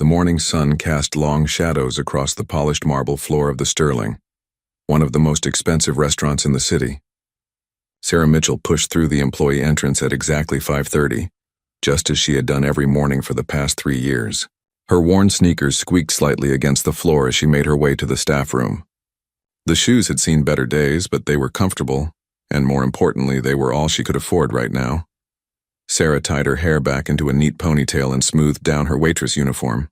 The morning sun cast long shadows across the polished marble floor of the Sterling, one of the most expensive restaurants in the city. Sarah Mitchell pushed through the employee entrance at exactly 5:30, just as she had done every morning for the past 3 years. Her worn sneakers squeaked slightly against the floor as she made her way to the staff room. The shoes had seen better days, but they were comfortable, and more importantly, they were all she could afford right now. Sarah tied her hair back into a neat ponytail and smoothed down her waitress uniform.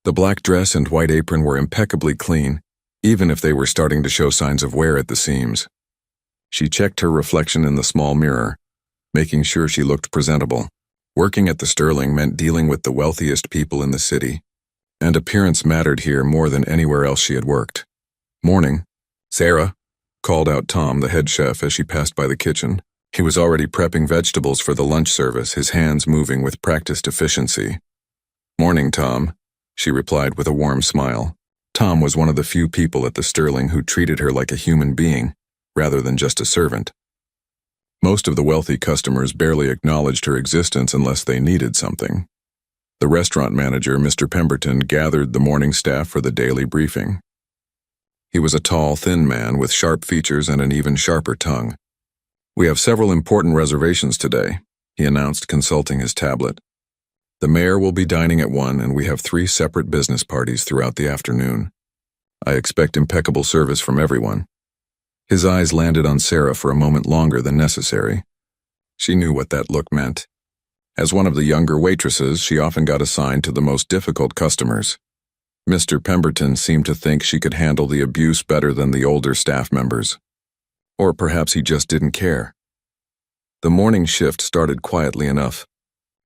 The black dress and white apron were impeccably clean, even if they were starting to show signs of wear at the seams. She checked her reflection in the small mirror, making sure she looked presentable. Working at the Sterling meant dealing with the wealthiest people in the city, and appearance mattered here more than anywhere else she had worked. "Morning, Sarah," called out Tom, the head chef, as she passed by the kitchen. He was already prepping vegetables for the lunch service, his hands moving with practiced efficiency. "Morning, Tom," she replied with a warm smile. Tom was one of the few people at the Sterling who treated her like a human being, rather than just a servant. Most of the wealthy customers barely acknowledged her existence unless they needed something. The restaurant manager, Mr. Pemberton, gathered the morning staff for the daily briefing. He was a tall, thin man with sharp features and an even sharper tongue. "We have several important reservations today," he announced, consulting his tablet. "The mayor will be dining at 1, and we have 3 separate business parties throughout the afternoon. I expect impeccable service from everyone." His eyes landed on Sarah for a moment longer than necessary. She knew what that look meant. As one of the younger waitresses, she often got assigned to the most difficult customers. Mr. Pemberton seemed to think she could handle the abuse better than the older staff members. Or perhaps he just didn't care. The morning shift started quietly enough.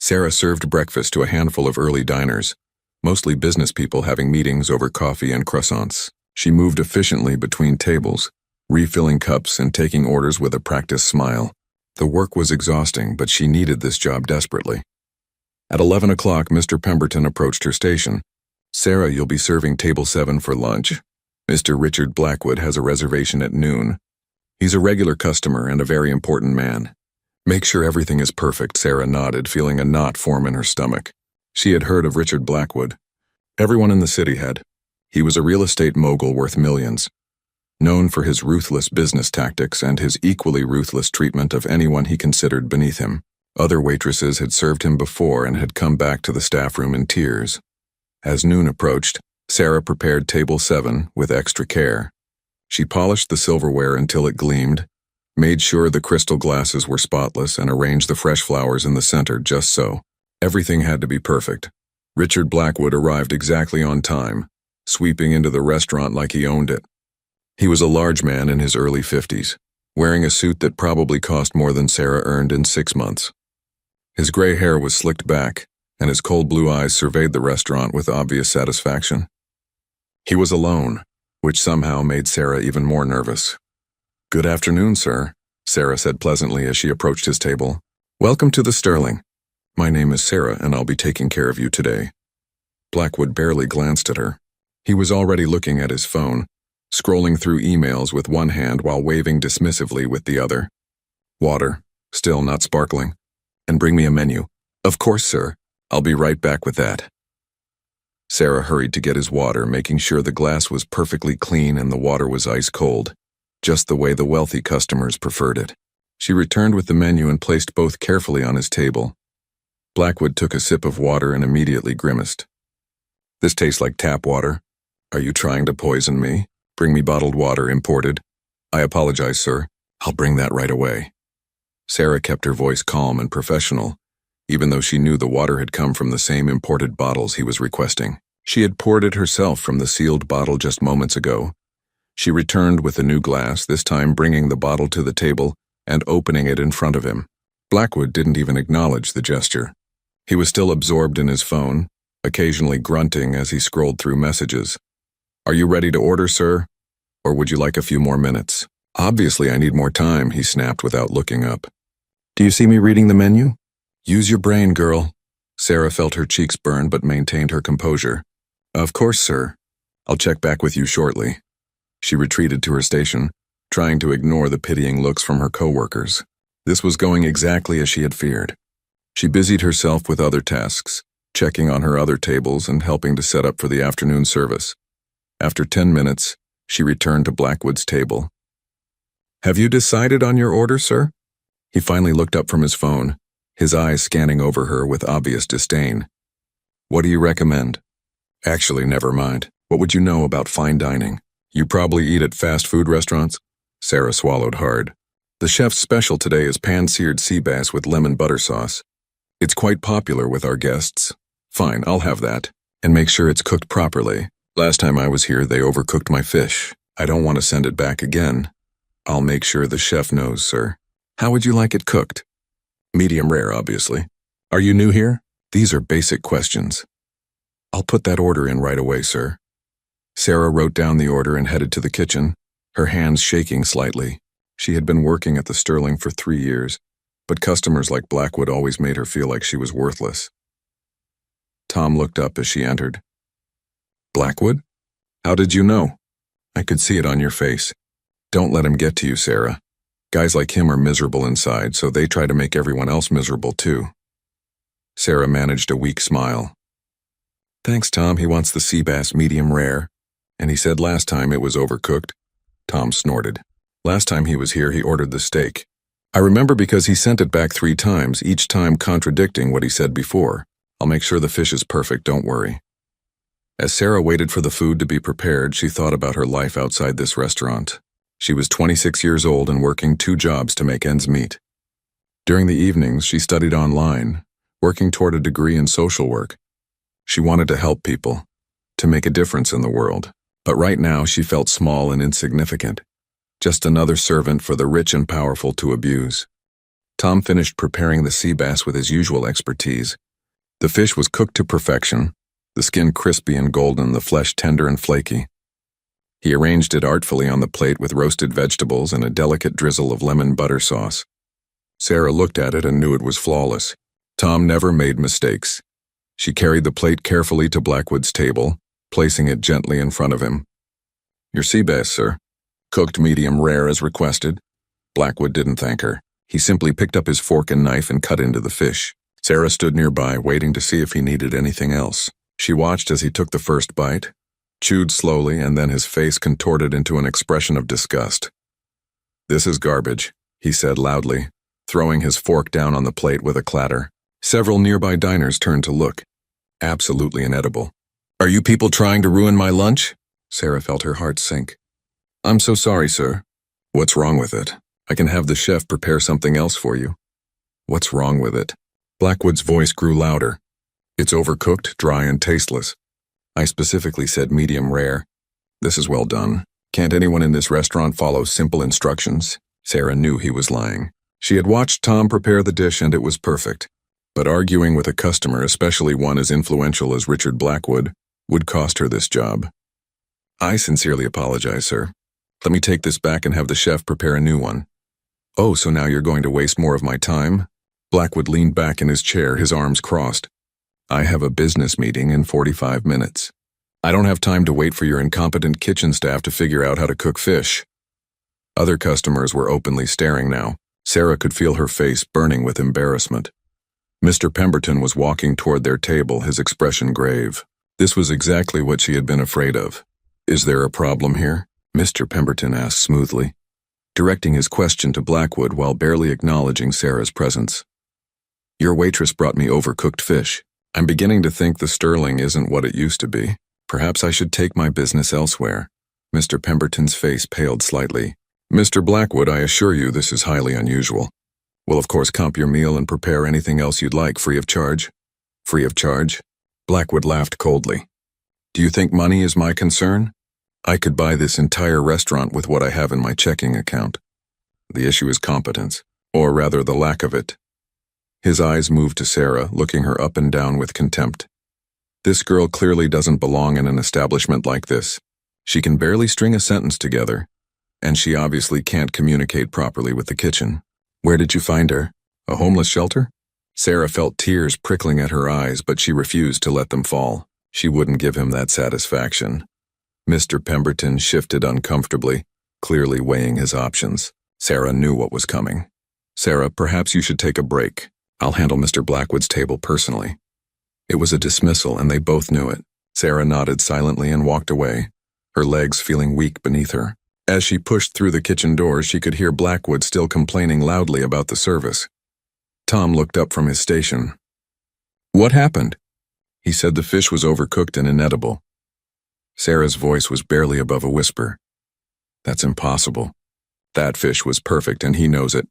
Sarah served breakfast to a handful of early diners, mostly business people having meetings over coffee and croissants. She moved efficiently between tables, refilling cups and taking orders with a practiced smile. The work was exhausting, but she needed this job desperately. At 11 o'clock, Mr. Pemberton approached her station. "Sarah, you'll be serving table 7 for lunch. Mr. Richard Blackwood has a reservation at noon. He's a regular customer and a very important man." "Make sure everything is perfect," Sarah nodded, feeling a knot form in her stomach. She had heard of Richard Blackwood. Everyone in the city had. He was a real estate mogul worth millions, known for his ruthless business tactics and his equally ruthless treatment of anyone he considered beneath him. Other waitresses had served him before and had come back to the staff room in tears. As noon approached, Sarah prepared table 7 with extra care. She polished the silverware until it gleamed, made sure the crystal glasses were spotless, and arranged the fresh flowers in the center just so. Everything had to be perfect. Richard Blackwood arrived exactly on time, sweeping into the restaurant like he owned it. He was a large man in his early 50s, wearing a suit that probably cost more than Sarah earned in 6 months. His gray hair was slicked back, and his cold blue eyes surveyed the restaurant with obvious satisfaction. He was alone, which somehow made Sarah even more nervous. "Good afternoon, sir," Sarah said pleasantly as she approached his table. "Welcome to the Sterling. My name is Sarah, and I'll be taking care of you today." Blackwood barely glanced at her. He was already looking at his phone, scrolling through emails with one hand while waving dismissively with the other. "Water, still not sparkling. And bring me a menu." "Of course, sir. I'll be right back with that." Sarah hurried to get his water, making sure the glass was perfectly clean and the water was ice cold, just the way the wealthy customers preferred it. She returned with the menu and placed both carefully on his table. Blackwood took a sip of water and immediately grimaced. "This tastes like tap water. Are you trying to poison me? Bring me bottled water, imported." "I apologize, sir. I'll bring that right away." Sarah kept her voice calm and professional, even though she knew the water had come from the same imported bottles he was requesting. She had poured it herself from the sealed bottle just moments ago. She returned with a new glass, this time bringing the bottle to the table and opening it in front of him. Blackwood didn't even acknowledge the gesture. He was still absorbed in his phone, occasionally grunting as he scrolled through messages. "Are you ready to order, sir? Or would you like a few more minutes?" "Obviously I need more time," he snapped without looking up. "Do you see me reading the menu? Use your brain, girl." Sarah felt her cheeks burn but maintained her composure. "Of course, sir. I'll check back with you shortly." She retreated to her station, trying to ignore the pitying looks from her co-workers. This was going exactly as she had feared. She busied herself with other tasks, checking on her other tables and helping to set up for the afternoon service. After 10 minutes, she returned to Blackwood's table. "Have you decided on your order, sir?" He finally looked up from his phone, his eyes scanning over her with obvious disdain. "What do you recommend?" "Actually, never mind. What would you know about fine dining? You probably eat at fast food restaurants?" Sarah swallowed hard. "The chef's special today is pan-seared sea bass with lemon butter sauce. It's quite popular with our guests." "Fine, I'll have that. And make sure it's cooked properly. Last time I was here, they overcooked my fish. I don't want to send it back again." "I'll make sure the chef knows, sir." "How would you like it cooked?" "Medium rare, obviously." "Are you new here?" "These are basic questions." "I'll put that order in right away, sir." Sarah wrote down the order and headed to the kitchen, her hands shaking slightly. She had been working at the Sterling for 3 years, but customers like Blackwood always made her feel like she was worthless. Tom looked up as she entered. "Blackwood? How did you know?" "I could see it on your face." "Don't let him get to you, Sarah. Guys like him are miserable inside, so they try to make everyone else miserable too." Sarah managed a weak smile. "Thanks, Tom. He wants the sea bass medium rare. And he said last time it was overcooked." Tom snorted. "Last time he was here, he ordered the steak. I remember because he sent it back 3 times, each time contradicting what he said before. I'll make sure the fish is perfect, don't worry." As Sarah waited for the food to be prepared, she thought about her life outside this restaurant. She was 26 years old and working 2 jobs to make ends meet. During the evenings, she studied online, working toward a degree in social work. She wanted to help people, to make a difference in the world. But right now, she felt small and insignificant, just another servant for the rich and powerful to abuse. Tom finished preparing the sea bass with his usual expertise. The fish was cooked to perfection, the skin crispy and golden, the flesh tender and flaky. He arranged it artfully on the plate with roasted vegetables and a delicate drizzle of lemon butter sauce. Sarah looked at it and knew it was flawless. Tom never made mistakes. She carried the plate carefully to Blackwood's table, placing it gently in front of him. "Your sea bass, sir. Cooked medium rare as requested." Blackwood didn't thank her. He simply picked up his fork and knife and cut into the fish. Sarah stood nearby, waiting to see if he needed anything else. She watched as he took the first bite, chewed slowly, and then his face contorted into an expression of disgust. "This is garbage," he said loudly, throwing his fork down on the plate with a clatter. Several nearby diners turned to look. Absolutely inedible. "Are you people trying to ruin my lunch?" Sarah felt her heart sink. "I'm so sorry, sir." "What's wrong with it? I can have the chef prepare something else for you." "What's wrong with it?" Blackwood's voice grew louder. "It's overcooked, dry, and tasteless. I specifically said medium rare. This is well done. Can't anyone in this restaurant follow simple instructions?" Sarah knew he was lying. She had watched Tom prepare the dish and it was perfect. But arguing with a customer, especially one as influential as Richard Blackwood, would cost her this job. "I sincerely apologize, sir. Let me take this back and have the chef prepare a new one." "Oh, so now you're going to waste more of my time?" Blackwood leaned back in his chair, his arms crossed. "I have a business meeting in 45 minutes. I don't have time to wait for your incompetent kitchen staff to figure out how to cook fish." Other customers were openly staring now. Sarah could feel her face burning with embarrassment. Mr. Pemberton was walking toward their table, his expression grave. This was exactly what she had been afraid of. "Is there a problem here?" Mr. Pemberton asked smoothly, directing his question to Blackwood while barely acknowledging Sarah's presence. "Your waitress brought me overcooked fish. I'm beginning to think the Sterling isn't what it used to be. Perhaps I should take my business elsewhere." Mr. Pemberton's face paled slightly. "Mr. Blackwood, I assure you this is highly unusual. We'll of course comp your meal and prepare anything else you'd like free of charge." "Free of charge?" Blackwood laughed coldly. "Do you think money is my concern? I could buy this entire restaurant with what I have in my checking account. The issue is competence, or rather the lack of it." His eyes moved to Sarah, looking her up and down with contempt. "This girl clearly doesn't belong in an establishment like this. She can barely string a sentence together, and she obviously can't communicate properly with the kitchen. Where did you find her? A homeless shelter?" Sarah felt tears prickling at her eyes, but she refused to let them fall. She wouldn't give him that satisfaction. Mr. Pemberton shifted uncomfortably, clearly weighing his options. Sarah knew what was coming. "Sarah, perhaps you should take a break. I'll handle Mr. Blackwood's table personally." It was a dismissal, and they both knew it. Sarah nodded silently and walked away, her legs feeling weak beneath her. As she pushed through the kitchen door, she could hear Blackwood still complaining loudly about the service. Tom looked up from his station. "What happened?" He said the fish was overcooked and inedible. Sarah's voice was barely above a whisper. "That's impossible. That fish was perfect, and he knows it."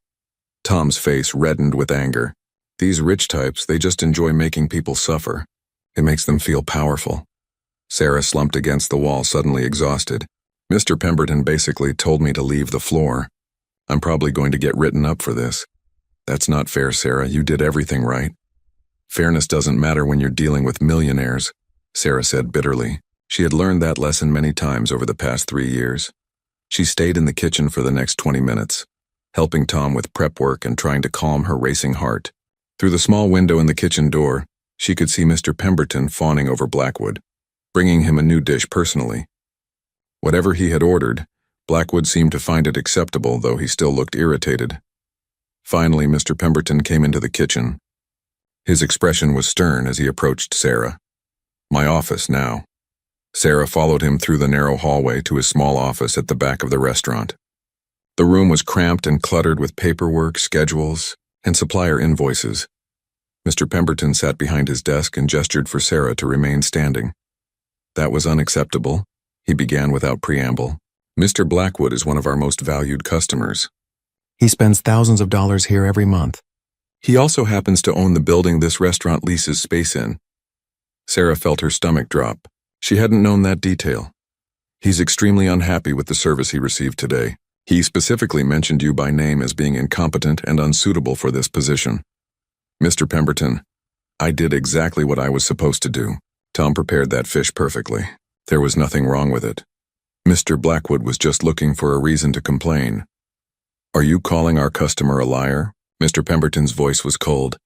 Tom's face reddened with anger. These rich types, they just enjoy making people suffer. It makes them feel powerful. Sarah slumped against the wall, suddenly exhausted. "Mr. Pemberton basically told me to leave the floor. I'm probably going to get written up for this." "That's not fair, Sarah. You did everything right." "Fairness doesn't matter when you're dealing with millionaires," Sarah said bitterly. She had learned that lesson many times over the past 3 years. She stayed in the kitchen for the next 20 minutes, helping Tom with prep work and trying to calm her racing heart. Through the small window in the kitchen door, she could see Mr. Pemberton fawning over Blackwood, bringing him a new dish personally. Whatever he had ordered, Blackwood seemed to find it acceptable, though he still looked irritated. Finally, Mr. Pemberton came into the kitchen. His expression was stern as he approached Sarah. "My office now." Sarah followed him through the narrow hallway to his small office at the back of the restaurant. The room was cramped and cluttered with paperwork, schedules, and supplier invoices. Mr. Pemberton sat behind his desk and gestured for Sarah to remain standing. "That was unacceptable," he began without preamble. "Mr. Blackwood is one of our most valued customers. He spends thousands of dollars here every month. He also happens to own the building this restaurant leases space in." Sarah felt her stomach drop. She hadn't known that detail. "He's extremely unhappy with the service he received today. He specifically mentioned you by name as being incompetent and unsuitable for this position." "Mr. Pemberton, I did exactly what I was supposed to do. Tom prepared that fish perfectly. There was nothing wrong with it. Mr. Blackwood was just looking for a reason to complain." "Are you calling our customer a liar?" Mr. Pemberton's voice was cold.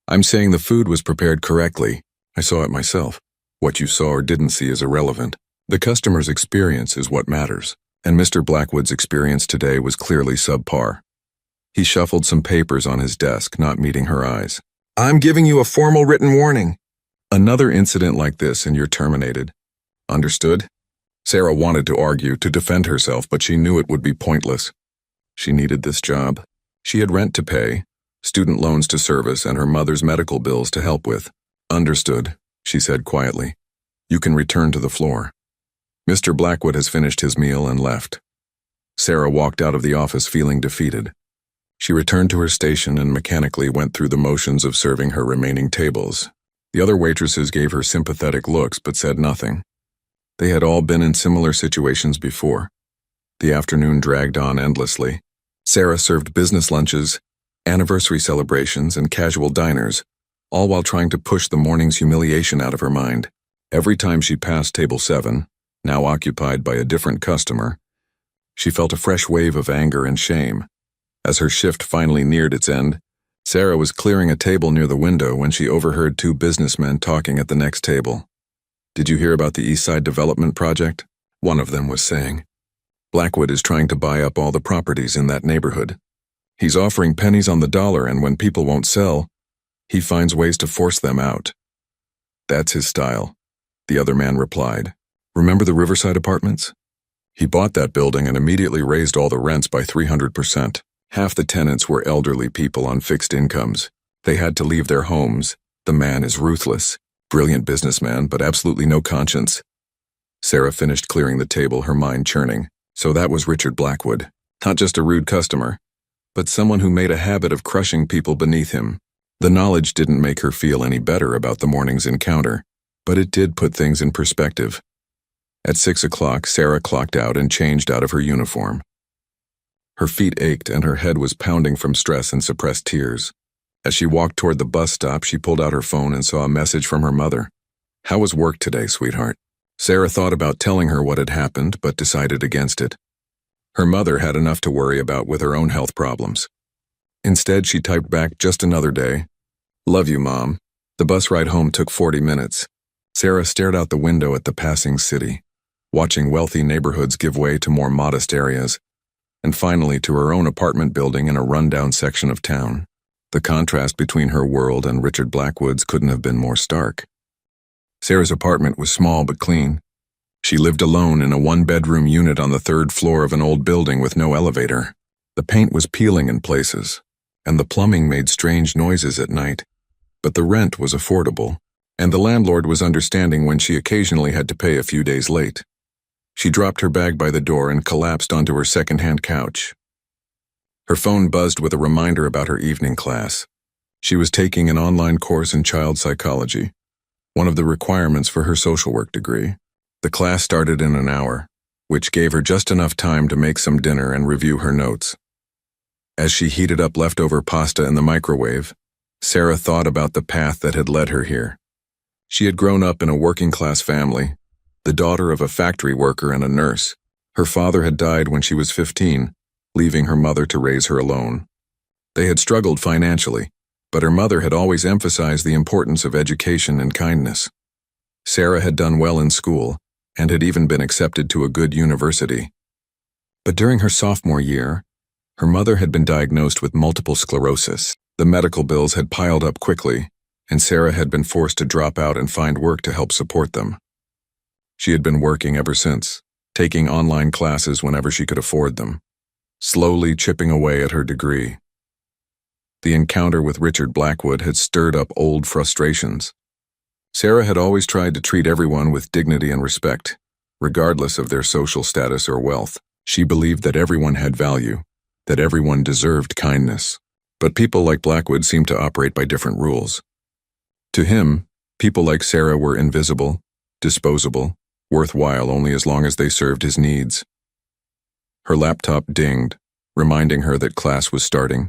"I'm saying the food was prepared correctly. I saw it myself. What you saw or didn't see is irrelevant. The customer's experience is what matters, and Mr. Blackwood's experience today was clearly subpar." He shuffled some papers on his desk, not meeting her eyes. "I'm giving you a formal written warning. Another incident like this and you're terminated. Understood?" Sarah wanted to argue, to defend herself, but she knew it would be pointless. She needed this job. She had rent to pay, student loans to service, and her mother's medical bills to help with. "Understood," she said quietly. "You can return to the floor." Mr. Blackwood has finished his meal and left. Sarah walked out of the office feeling defeated. She returned to her station and mechanically went through the motions of serving her remaining tables. The other waitresses gave her sympathetic looks but said nothing. They had all been in similar situations before. The afternoon dragged on endlessly. Sarah served business lunches, anniversary celebrations, and casual diners, all while trying to push the morning's humiliation out of her mind. Every time she passed table 7, now occupied by a different customer, she felt a fresh wave of anger and shame. As her shift finally neared its end, Sarah was clearing a table near the window when she overheard 2 businessmen talking at the next table. "Did you hear about the East Side Development Project?" one of them was saying. "Blackwood is trying to buy up all the properties in that neighborhood. He's offering pennies on the dollar, and when people won't sell, he finds ways to force them out." "That's his style," the other man replied. "Remember the Riverside Apartments? He bought that building and immediately raised all the rents by 300%. Half the tenants were elderly people on fixed incomes. They had to leave their homes. The man is ruthless. Brilliant businessman, but absolutely no conscience." Sarah finished clearing the table, her mind churning. So that was Richard Blackwood. Not just a rude customer, but someone who made a habit of crushing people beneath him. The knowledge didn't make her feel any better about the morning's encounter, but it did put things in perspective. At 6 o'clock, Sarah clocked out and changed out of her uniform. Her feet ached and her head was pounding from stress and suppressed tears. As she walked toward the bus stop, she pulled out her phone and saw a message from her mother. "How was work today, sweetheart?" Sarah thought about telling her what had happened, but decided against it. Her mother had enough to worry about with her own health problems. Instead, she typed back, "Just another day. Love you, Mom." The bus ride home took 40 minutes. Sarah stared out the window at the passing city, watching wealthy neighborhoods give way to more modest areas, and finally to her own apartment building in a rundown section of town. The contrast between her world and Richard Blackwood's couldn't have been more stark. Sarah's apartment was small but clean. She lived alone in a one-bedroom unit on the third floor of an old building with no elevator. The paint was peeling in places, and the plumbing made strange noises at night. But the rent was affordable, and the landlord was understanding when she occasionally had to pay a few days late. She dropped her bag by the door and collapsed onto her second-hand couch. Her phone buzzed with a reminder about her evening class. She was taking an online course in child psychology, one of the requirements for her social work degree. The class started in an hour, which gave her just enough time to make some dinner and review her notes. As she heated up leftover pasta in the microwave, Sarah thought about the path that had led her here. She had grown up in a working-class family, the daughter of a factory worker and a nurse. Her father had died when she was 15, leaving her mother to raise her alone. They had struggled financially, but her mother had always emphasized the importance of education and kindness. Sarah had done well in school and had even been accepted to a good university. But during her sophomore year, her mother had been diagnosed with multiple sclerosis. The medical bills had piled up quickly, and Sarah had been forced to drop out and find work to help support them. She had been working ever since, taking online classes whenever she could afford them, slowly chipping away at her degree. The encounter with Richard Blackwood had stirred up old frustrations. Sarah had always tried to treat everyone with dignity and respect, regardless of their social status or wealth. She believed that everyone had value, that everyone deserved kindness. But people like Blackwood seemed to operate by different rules. To him, people like Sarah were invisible, disposable, worthwhile only as long as they served his needs. Her laptop dinged, reminding her that class was starting.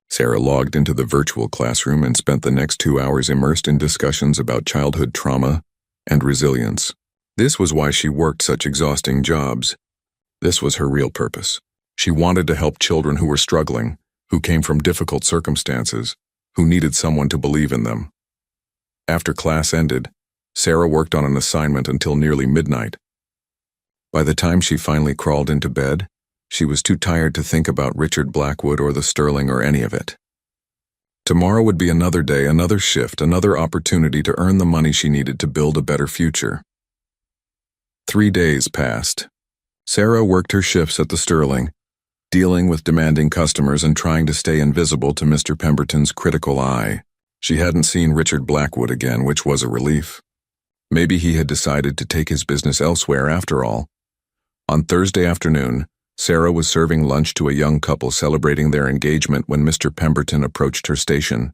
Sarah logged into the virtual classroom and spent the next 2 hours immersed in discussions about childhood trauma and resilience. This was why she worked such exhausting jobs. This was her real purpose. She wanted to help children who were struggling, who came from difficult circumstances, who needed someone to believe in them. After class ended, Sarah worked on an assignment until nearly midnight. By the time she finally crawled into bed, she was too tired to think about Richard Blackwood or the Sterling or any of it. Tomorrow would be another day, another shift, another opportunity to earn the money she needed to build a better future. 3 days passed. Sarah worked her shifts at the Sterling, dealing with demanding customers and trying to stay invisible to Mr. Pemberton's critical eye. She hadn't seen Richard Blackwood again, which was a relief. Maybe he had decided to take his business elsewhere after all. On Thursday afternoon, Sarah was serving lunch to a young couple celebrating their engagement when Mr. Pemberton approached her station.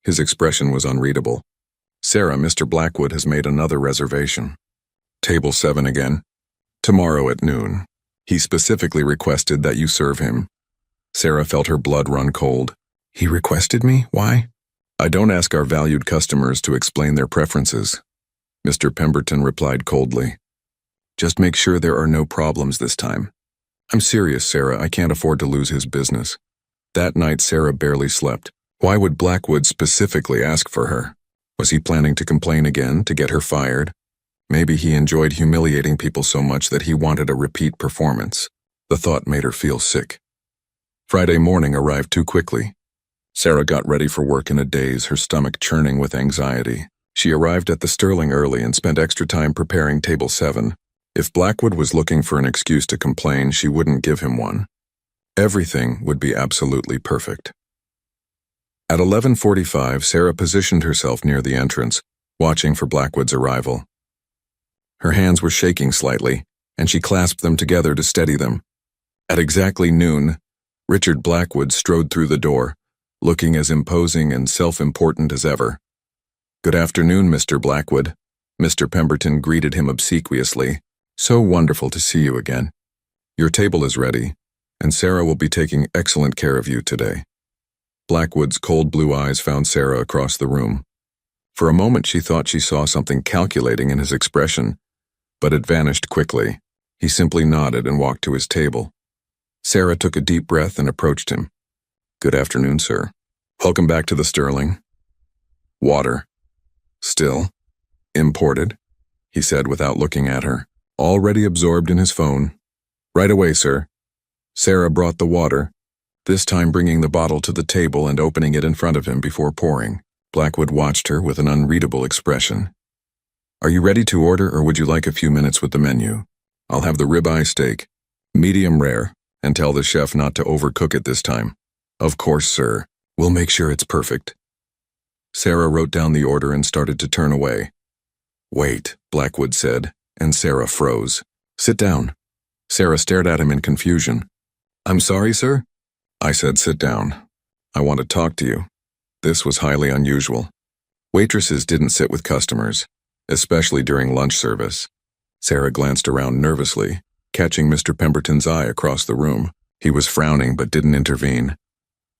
His expression was unreadable. "Sarah, Mr. Blackwood has made another reservation. Table 7 again. Tomorrow at noon. He specifically requested that you serve him." Sarah felt her blood run cold. "He requested me? Why?" "I don't ask our valued customers to explain their preferences," Mr. Pemberton replied coldly. "Just make sure there are no problems this time." "I'm serious, Sarah. I can't afford to lose his business." That night, Sarah barely slept. Why would Blackwood specifically ask for her? Was he planning to complain again, to get her fired? Maybe he enjoyed humiliating people so much that he wanted a repeat performance. The thought made her feel sick. Friday morning arrived too quickly. Sarah got ready for work in a daze, her stomach churning with anxiety. She arrived at the Sterling early and spent extra time preparing table 7. If Blackwood was looking for an excuse to complain, she wouldn't give him one. Everything would be absolutely perfect. At 11:45, Sarah positioned herself near the entrance, watching for Blackwood's arrival. Her hands were shaking slightly, and she clasped them together to steady them. At exactly noon, Richard Blackwood strode through the door, looking as imposing and self-important as ever. "Good afternoon, Mr. Blackwood." Mr. Pemberton greeted him obsequiously. "So wonderful to see you again. Your table is ready, and Sarah will be taking excellent care of you today." Blackwood's cold blue eyes found Sarah across the room. For a moment she thought she saw something calculating in his expression, but it vanished quickly. He simply nodded and walked to his table. Sarah took a deep breath and approached him. "Good afternoon, sir. Welcome back to the Sterling." "Water. Still? Imported?" he said without looking at her, already absorbed in his phone. "Right away, sir." Sarah brought the water, this time bringing the bottle to the table and opening it in front of him before pouring. Blackwood watched her with an unreadable expression. Are you ready to order, or would you like a few minutes with the menu? I'll have the ribeye steak, medium rare, and tell the chef not to overcook it this time. Of course, sir. We'll make sure it's perfect. Sarah wrote down the order and started to turn away. Wait, Blackwood said, and Sarah froze. Sit down. Sarah stared at him in confusion. I'm sorry, sir? I said sit down. I want to talk to you. This was highly unusual. Waitresses didn't sit with customers, especially during lunch service. Sarah glanced around nervously, catching Mr. Pemberton's eye across the room. He was frowning but didn't intervene.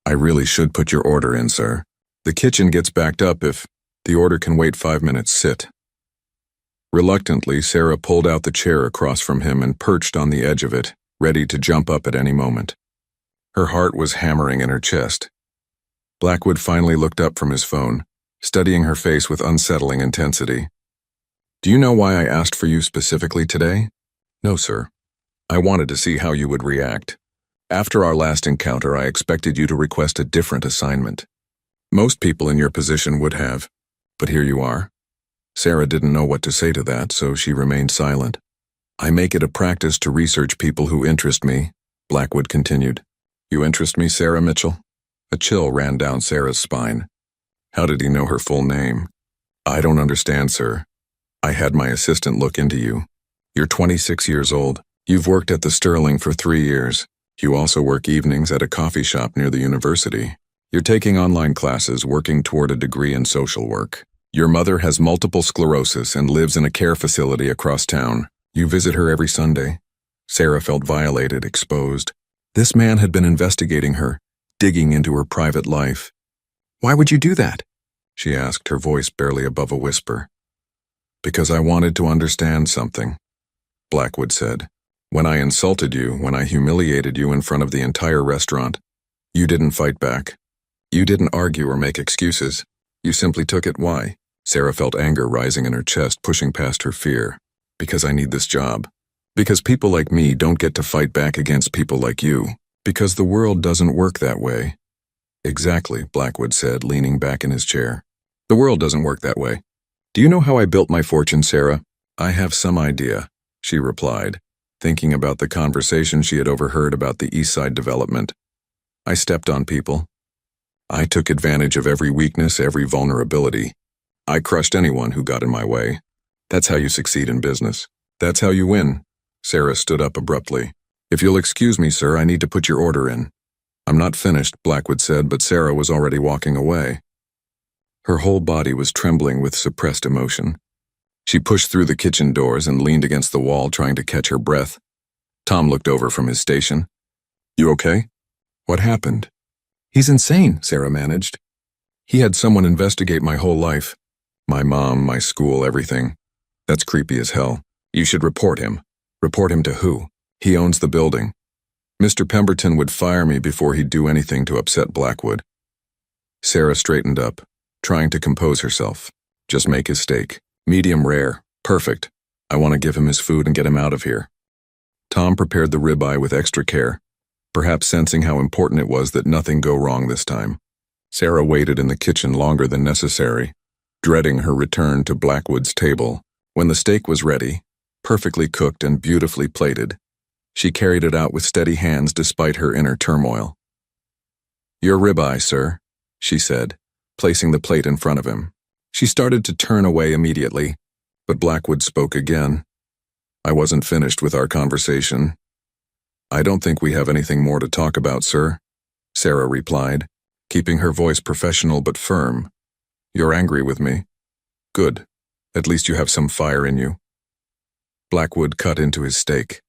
I really should put your order in, sir. The kitchen gets backed up if the order can wait 5 minutes. Sit. Reluctantly, Sarah pulled out the chair across from him and perched on the edge of it, ready to jump up at any moment. Her heart was hammering in her chest. Blackwood finally looked up from his phone, studying her face with unsettling intensity. Do you know why I asked for you specifically today? No, sir. I wanted to see how you would react. After our last encounter, I expected you to request a different assignment. Most people in your position would have, but here you are. Sarah didn't know what to say to that, so she remained silent. I make it a practice to research people who interest me, Blackwood continued. You interest me, Sarah Mitchell? A chill ran down Sarah's spine. How did he know her full name? I don't understand, sir. I had my assistant look into you. You're 26 years old. You've worked at the Sterling for 3 years. You also work evenings at a coffee shop near the university. You're taking online classes, working toward a degree in social work. Your mother has multiple sclerosis and lives in a care facility across town. You visit her every Sunday. Sarah felt violated, exposed. This man had been investigating her, digging into her private life. Why would you do that? She asked, her voice barely above a whisper. Because I wanted to understand something, Blackwood said. When I insulted you, when I humiliated you in front of the entire restaurant, you didn't fight back. You didn't argue or make excuses. You simply took it. Why? Sarah felt anger rising in her chest, pushing past her fear. Because I need this job. Because people like me don't get to fight back against people like you. Because the world doesn't work that way. Exactly, Blackwood said, leaning back in his chair. The world doesn't work that way. Do you know how I built my fortune, Sarah? I have some idea, she replied, thinking about the conversation she had overheard about the East Side development. I stepped on people. I took advantage of every weakness, every vulnerability. I crushed anyone who got in my way. That's how you succeed in business. That's how you win. Sarah stood up abruptly. If you'll excuse me, sir, I need to put your order in. I'm not finished, Blackwood said, but Sarah was already walking away. Her whole body was trembling with suppressed emotion. She pushed through the kitchen doors and leaned against the wall, trying to catch her breath. Tom looked over from his station. You okay? What happened? He's insane, Sarah managed. He had someone investigate my whole life. My mom, my school, everything. That's creepy as hell. You should report him. Report him to who? He owns the building. Mr. Pemberton would fire me before he'd do anything to upset Blackwood. Sarah straightened up, trying to compose herself. Just make his steak. Medium rare. Perfect. I want to give him his food and get him out of here. Tom prepared the ribeye with extra care, perhaps sensing how important it was that nothing go wrong this time. Sarah waited in the kitchen longer than necessary, dreading her return to Blackwood's table. When the steak was ready, perfectly cooked and beautifully plated, she carried it out with steady hands despite her inner turmoil. Your ribeye, sir, she said, placing the plate in front of him. She started to turn away immediately, but Blackwood spoke again. I wasn't finished with our conversation. I don't think we have anything more to talk about, sir, Sarah replied, keeping her voice professional but firm. You're angry with me. Good. At least you have some fire in you. Blackwood cut into his steak,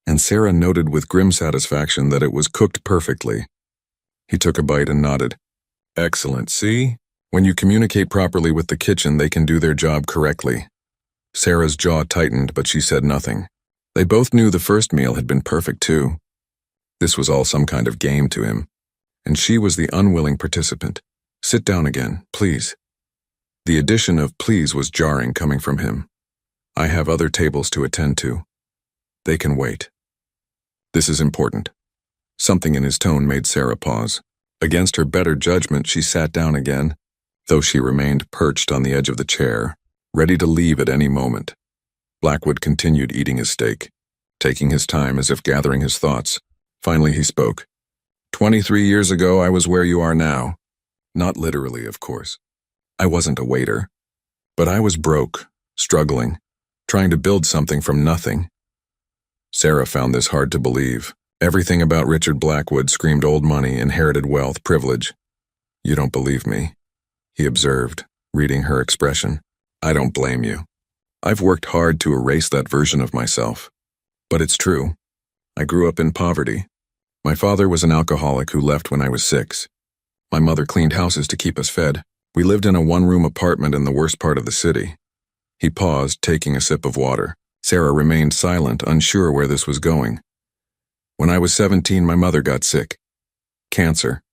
and Sarah noted with grim satisfaction that it was cooked perfectly. He took a bite and nodded. Excellent, see? When you communicate properly with the kitchen, they can do their job correctly. Sarah's jaw tightened, but she said nothing. They both knew the first meal had been perfect too. This was all some kind of game to him, and she was the unwilling participant. Sit down again, please. The addition of please was jarring coming from him. I have other tables to attend to. They can wait. This is important. Something in his tone made Sarah pause. Against her better judgment, she sat down again, though she remained perched on the edge of the chair. ready to leave at any moment. Blackwood continued eating his steak, taking his time as if gathering his thoughts. Finally he spoke. 23 years ago, I was where you are now. Not literally, of course. I wasn't a waiter. But I was broke, struggling, trying to build something from nothing. Sarah found this hard to believe. Everything about Richard Blackwood screamed old money, inherited wealth, privilege. You don't believe me, he observed, reading her expression. I don't blame you. I've worked hard to erase that version of myself. But it's true. I grew up in poverty. My father was an alcoholic who left when I was 6. My mother cleaned houses to keep us fed. We lived in a one-room apartment in the worst part of the city. He paused, taking a sip of water. Sarah remained silent, unsure where this was going. When I was 17, my mother got sick. Cancer.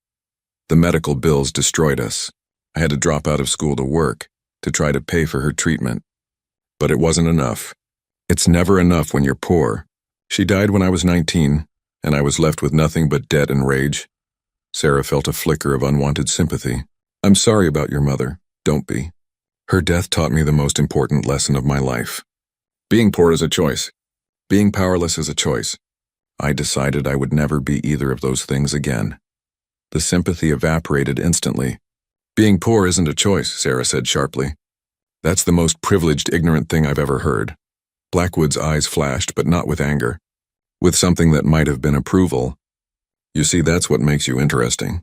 The medical bills destroyed us. I had to drop out of school to work, to try to pay for her treatment. But it wasn't enough. It's never enough when you're poor. She died when I was 19, and I was left with nothing but debt and rage. Sarah felt a flicker of unwanted sympathy. I'm sorry about your mother. Don't be. Her death taught me the most important lesson of my life. Being poor is a choice. Being powerless is a choice. I decided I would never be either of those things again. The sympathy evaporated instantly. Being poor isn't a choice, Sarah said sharply. That's the most privileged, ignorant thing I've ever heard. Blackwood's eyes flashed, but not with anger. With something that might have been approval. You see, that's what makes you interesting.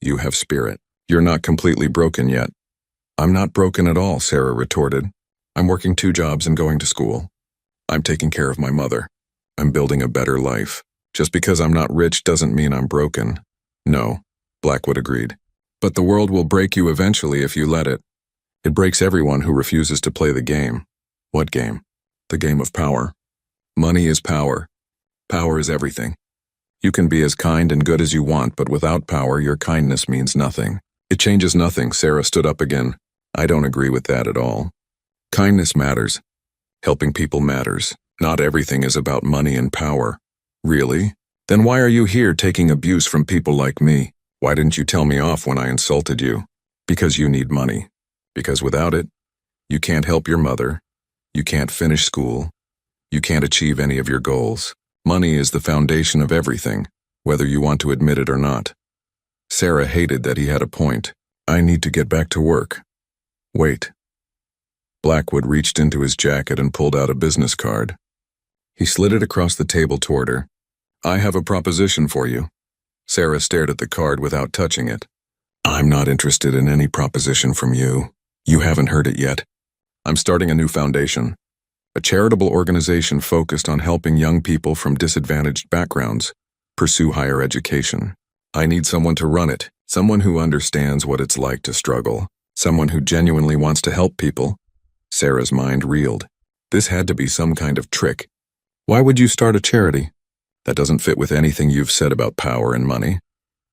You have spirit. You're not completely broken yet. I'm not broken at all, Sarah retorted. I'm working 2 jobs and going to school. I'm taking care of my mother. I'm building a better life. Just because I'm not rich doesn't mean I'm broken. No, Blackwood agreed. But the world will break you eventually if you let it. It breaks everyone who refuses to play the game. What game? The game of power. Money is power. Power is everything. You can be as kind and good as you want, but without power, your kindness means nothing. It changes nothing. Sarah stood up again. I don't agree with that at all. Kindness matters. Helping people matters. Not everything is about money and power. Really? Then why are you here taking abuse from people like me? Why didn't you tell me off when I insulted you? Because you need money. Because without it, you can't help your mother. You can't finish school. You can't achieve any of your goals. Money is the foundation of everything, whether you want to admit it or not. Sarah hated that he had a point. I need to get back to work. Wait. Blackwood reached into his jacket and pulled out a business card. He slid it across the table toward her. I have a proposition for you. Sarah stared at the card without touching it. I'm not interested in any proposition from you. You haven't heard it yet. I'm starting a new foundation. A charitable organization focused on helping young people from disadvantaged backgrounds pursue higher education. I need someone to run it, someone who understands what it's like to struggle, someone who genuinely wants to help people. Sarah's mind reeled. This had to be some kind of trick. Why would you start a charity? That doesn't fit with anything you've said about power and money.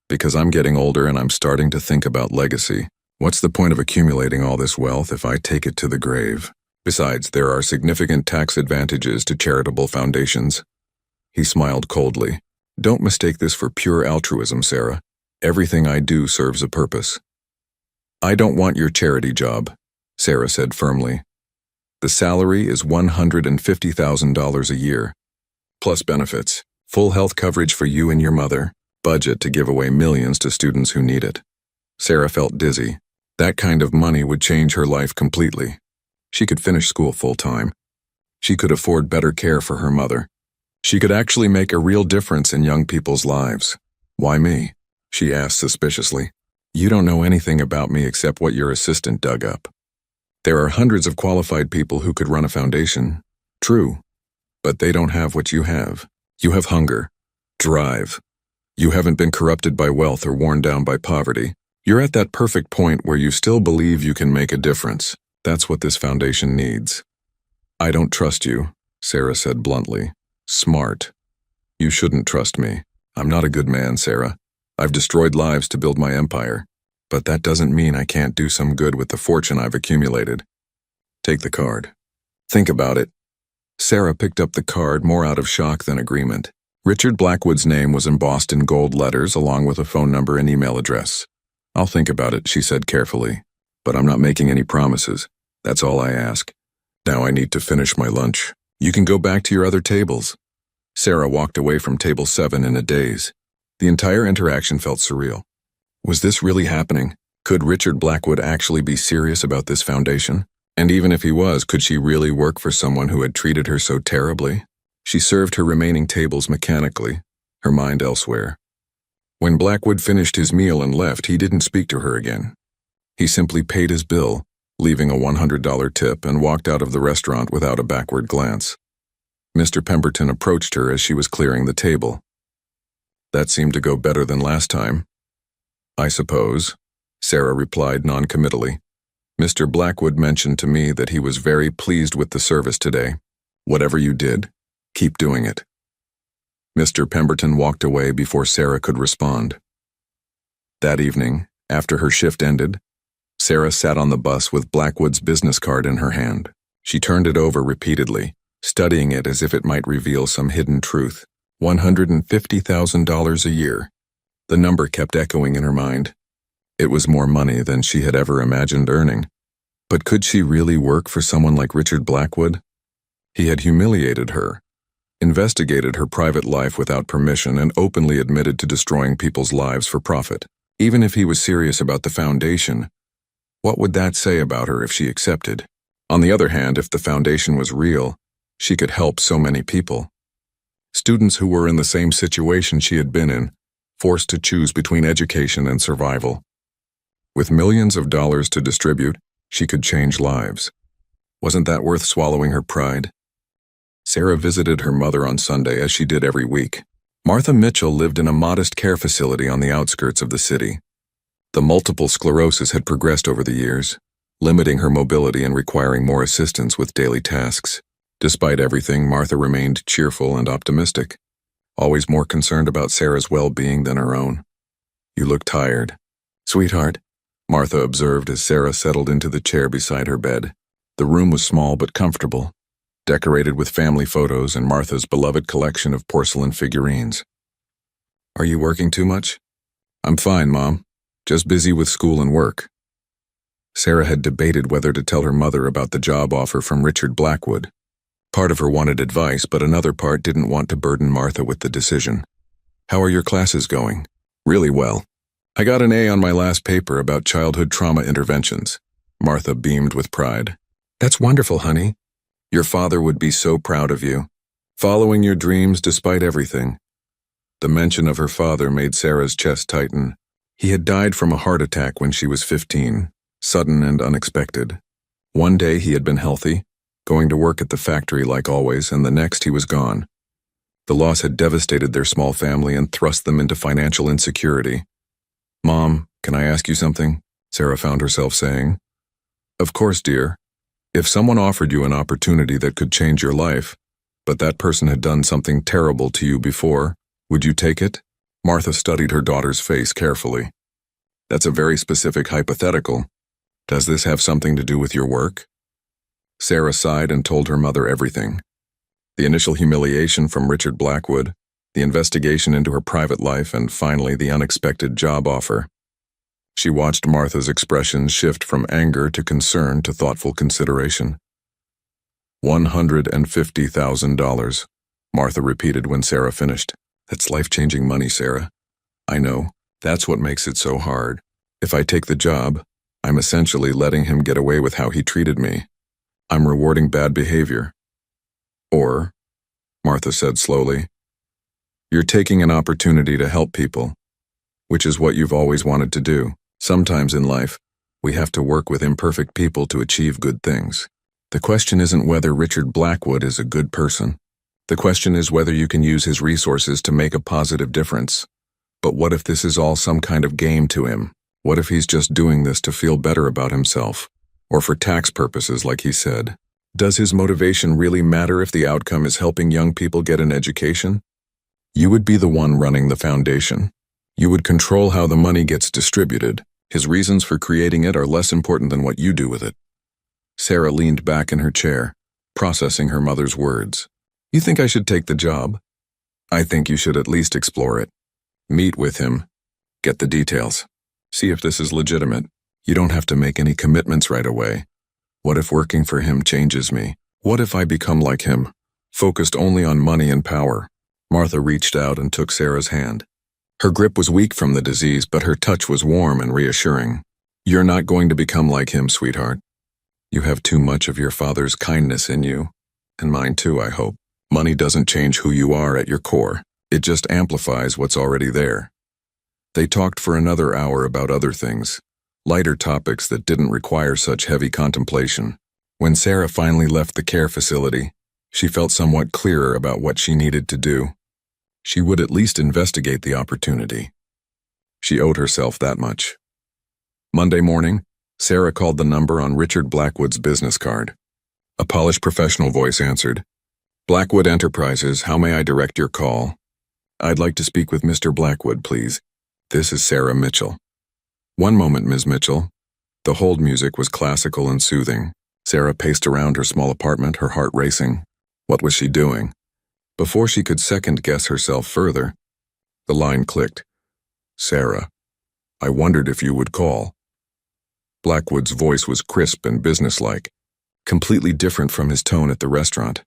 Because I'm getting older and I'm starting to think about legacy. What's the point of accumulating all this wealth if I take it to the grave? Besides, there are significant tax advantages to charitable foundations. He smiled coldly. Don't mistake this for pure altruism, Sarah. Everything I do serves a purpose. I don't want your charity job, Sarah said firmly. The salary is $150,000 a year, plus benefits, full health coverage for you and your mother, budget to give away millions to students who need it. Sarah felt dizzy. That kind of money would change her life completely. She could finish school full-time. She could afford better care for her mother. She could actually make a real difference in young people's lives. Why me? She asked suspiciously. You don't know anything about me except what your assistant dug up. There are hundreds of qualified people who could run a foundation. True. But they don't have what you have. You have hunger, drive. You haven't been corrupted by wealth or worn down by poverty. You're at that perfect point where you still believe you can make a difference. That's what this foundation needs. I don't trust you, Sarah said bluntly. Smart. You shouldn't trust me. I'm not a good man, Sarah. I've destroyed lives to build my empire. But that doesn't mean I can't do some good with the fortune I've accumulated. Take the card. Think about it. Sarah picked up the card more out of shock than agreement. Richard Blackwood's name was embossed in gold letters along with a phone number and email address. I'll think about it, she said carefully. But I'm not making any promises. That's all I ask. Now I need to finish my lunch. You can go back to your other tables." Sarah walked away from table 7 in a daze. The entire interaction felt surreal. Was this really happening? Could Richard Blackwood actually be serious about this foundation? And even if he was, could she really work for someone who had treated her so terribly? She served her remaining tables mechanically, her mind elsewhere. When Blackwood finished his meal and left, he didn't speak to her again. He simply paid his bill, leaving a $100 tip, and walked out of the restaurant without a backward glance. Mr. Pemberton approached her as she was clearing the table. "That seemed to go better than last time." "I suppose," Sarah replied noncommittally. "Mr. Blackwood mentioned to me that he was very pleased with the service today. Whatever you did, keep doing it." Mr. Pemberton walked away before Sarah could respond. That evening, after her shift ended, Sarah sat on the bus with Blackwood's business card in her hand. She turned it over repeatedly, studying it as if it might reveal some hidden truth. $150,000 a year. The number kept echoing in her mind. It was more money than she had ever imagined earning. But could she really work for someone like Richard Blackwood? He had humiliated her, investigated her private life without permission, and openly admitted to destroying people's lives for profit. Even if he was serious about the foundation, what would that say about her if she accepted? On the other hand, if the foundation was real, she could help so many people. Students who were in the same situation she had been in, forced to choose between education and survival. With millions of dollars to distribute, she could change lives. Wasn't that worth swallowing her pride? Sarah visited her mother on Sunday as she did every week. Martha Mitchell lived in a modest care facility on the outskirts of the city. The multiple sclerosis had progressed over the years, limiting her mobility and requiring more assistance with daily tasks. Despite everything, Martha remained cheerful and optimistic, always more concerned about Sarah's well-being than her own. "You look tired." "Sweetheart," Martha observed as Sarah settled into the chair beside her bed. The room was small but comfortable, decorated with family photos and Martha's beloved collection of porcelain figurines. "Are you working too much?" "I'm fine, Mom. Just busy with school and work." Sarah had debated whether to tell her mother about the job offer from Richard Blackwood. Part of her wanted advice, but another part didn't want to burden Martha with the decision. "How are your classes going?" "Really well. I got an A on my last paper about childhood trauma interventions." Martha beamed with pride. "That's wonderful, honey. Your father would be so proud of you. Following your dreams despite everything." The mention of her father made Sarah's chest tighten. He had died from a heart attack when she was 15, sudden and unexpected. One day he had been healthy, going to work at the factory like always, and the next he was gone. The loss had devastated their small family and thrust them into financial insecurity. "Mom, can I ask you something?" Sarah found herself saying. "Of course, dear. If someone offered you an opportunity that could change your life, but that person had done something terrible to you before, would you take it?" Martha studied her daughter's face carefully. "That's a very specific hypothetical. Does this have something to do with your work?" Sarah sighed and told her mother everything. The initial humiliation from Richard Blackwood, the investigation into her private life, and finally the unexpected job offer. She watched Martha's expressions shift from anger to concern to thoughtful consideration. $150,000, Martha repeated when Sarah finished. "That's life-changing money, Sarah." "I know. That's what makes it so hard. If I take the job, I'm essentially letting him get away with how he treated me. I'm rewarding bad behavior. Or," Martha said slowly, "you're taking an opportunity to help people, which is what you've always wanted to do. Sometimes in life, we have to work with imperfect people to achieve good things. The question isn't whether Richard Blackwood is a good person. The question is whether you can use his resources to make a positive difference. But what if this is all some kind of game to him? What if he's just doing this to feel better about himself? Or for tax purposes, like he said? Does his motivation really matter if the outcome is helping young people get an education? You would be the one running the foundation. You would control how the money gets distributed. His reasons for creating it are less important than what you do with it." Sarah leaned back in her chair, processing her mother's words. "You think I should take the job?" "I think you should at least explore it. Meet with him. Get the details. See if this is legitimate. You don't have to make any commitments right away. What if working for him changes me? What if I become like him, focused only on money and power? Martha reached out and took Sarah's hand. Her grip was weak from the disease, but her touch was warm and reassuring. You're not going to become like him, sweetheart. You have too much of your father's kindness in you, and mine too, I hope. Money doesn't change who you are at your core. It just amplifies what's already there. They talked for another hour about other things, lighter topics that didn't require such heavy contemplation. When Sarah finally left the care facility, she felt somewhat clearer about what she needed to do. She would at least investigate the opportunity. She owed herself that much. Monday morning, Sarah called the number on Richard Blackwood's business card. A polished professional voice answered. Blackwood Enterprises, how may I direct your call? I'd like to speak with Mr. Blackwood, please. This is Sarah Mitchell. One moment, Ms. Mitchell. The hold music was classical and soothing. Sarah paced around her small apartment, her heart racing. What was she doing? Before she could second-guess herself further, the line clicked. Sarah, I wondered if you would call. Blackwood's voice was crisp and businesslike, completely different from his tone at the restaurant.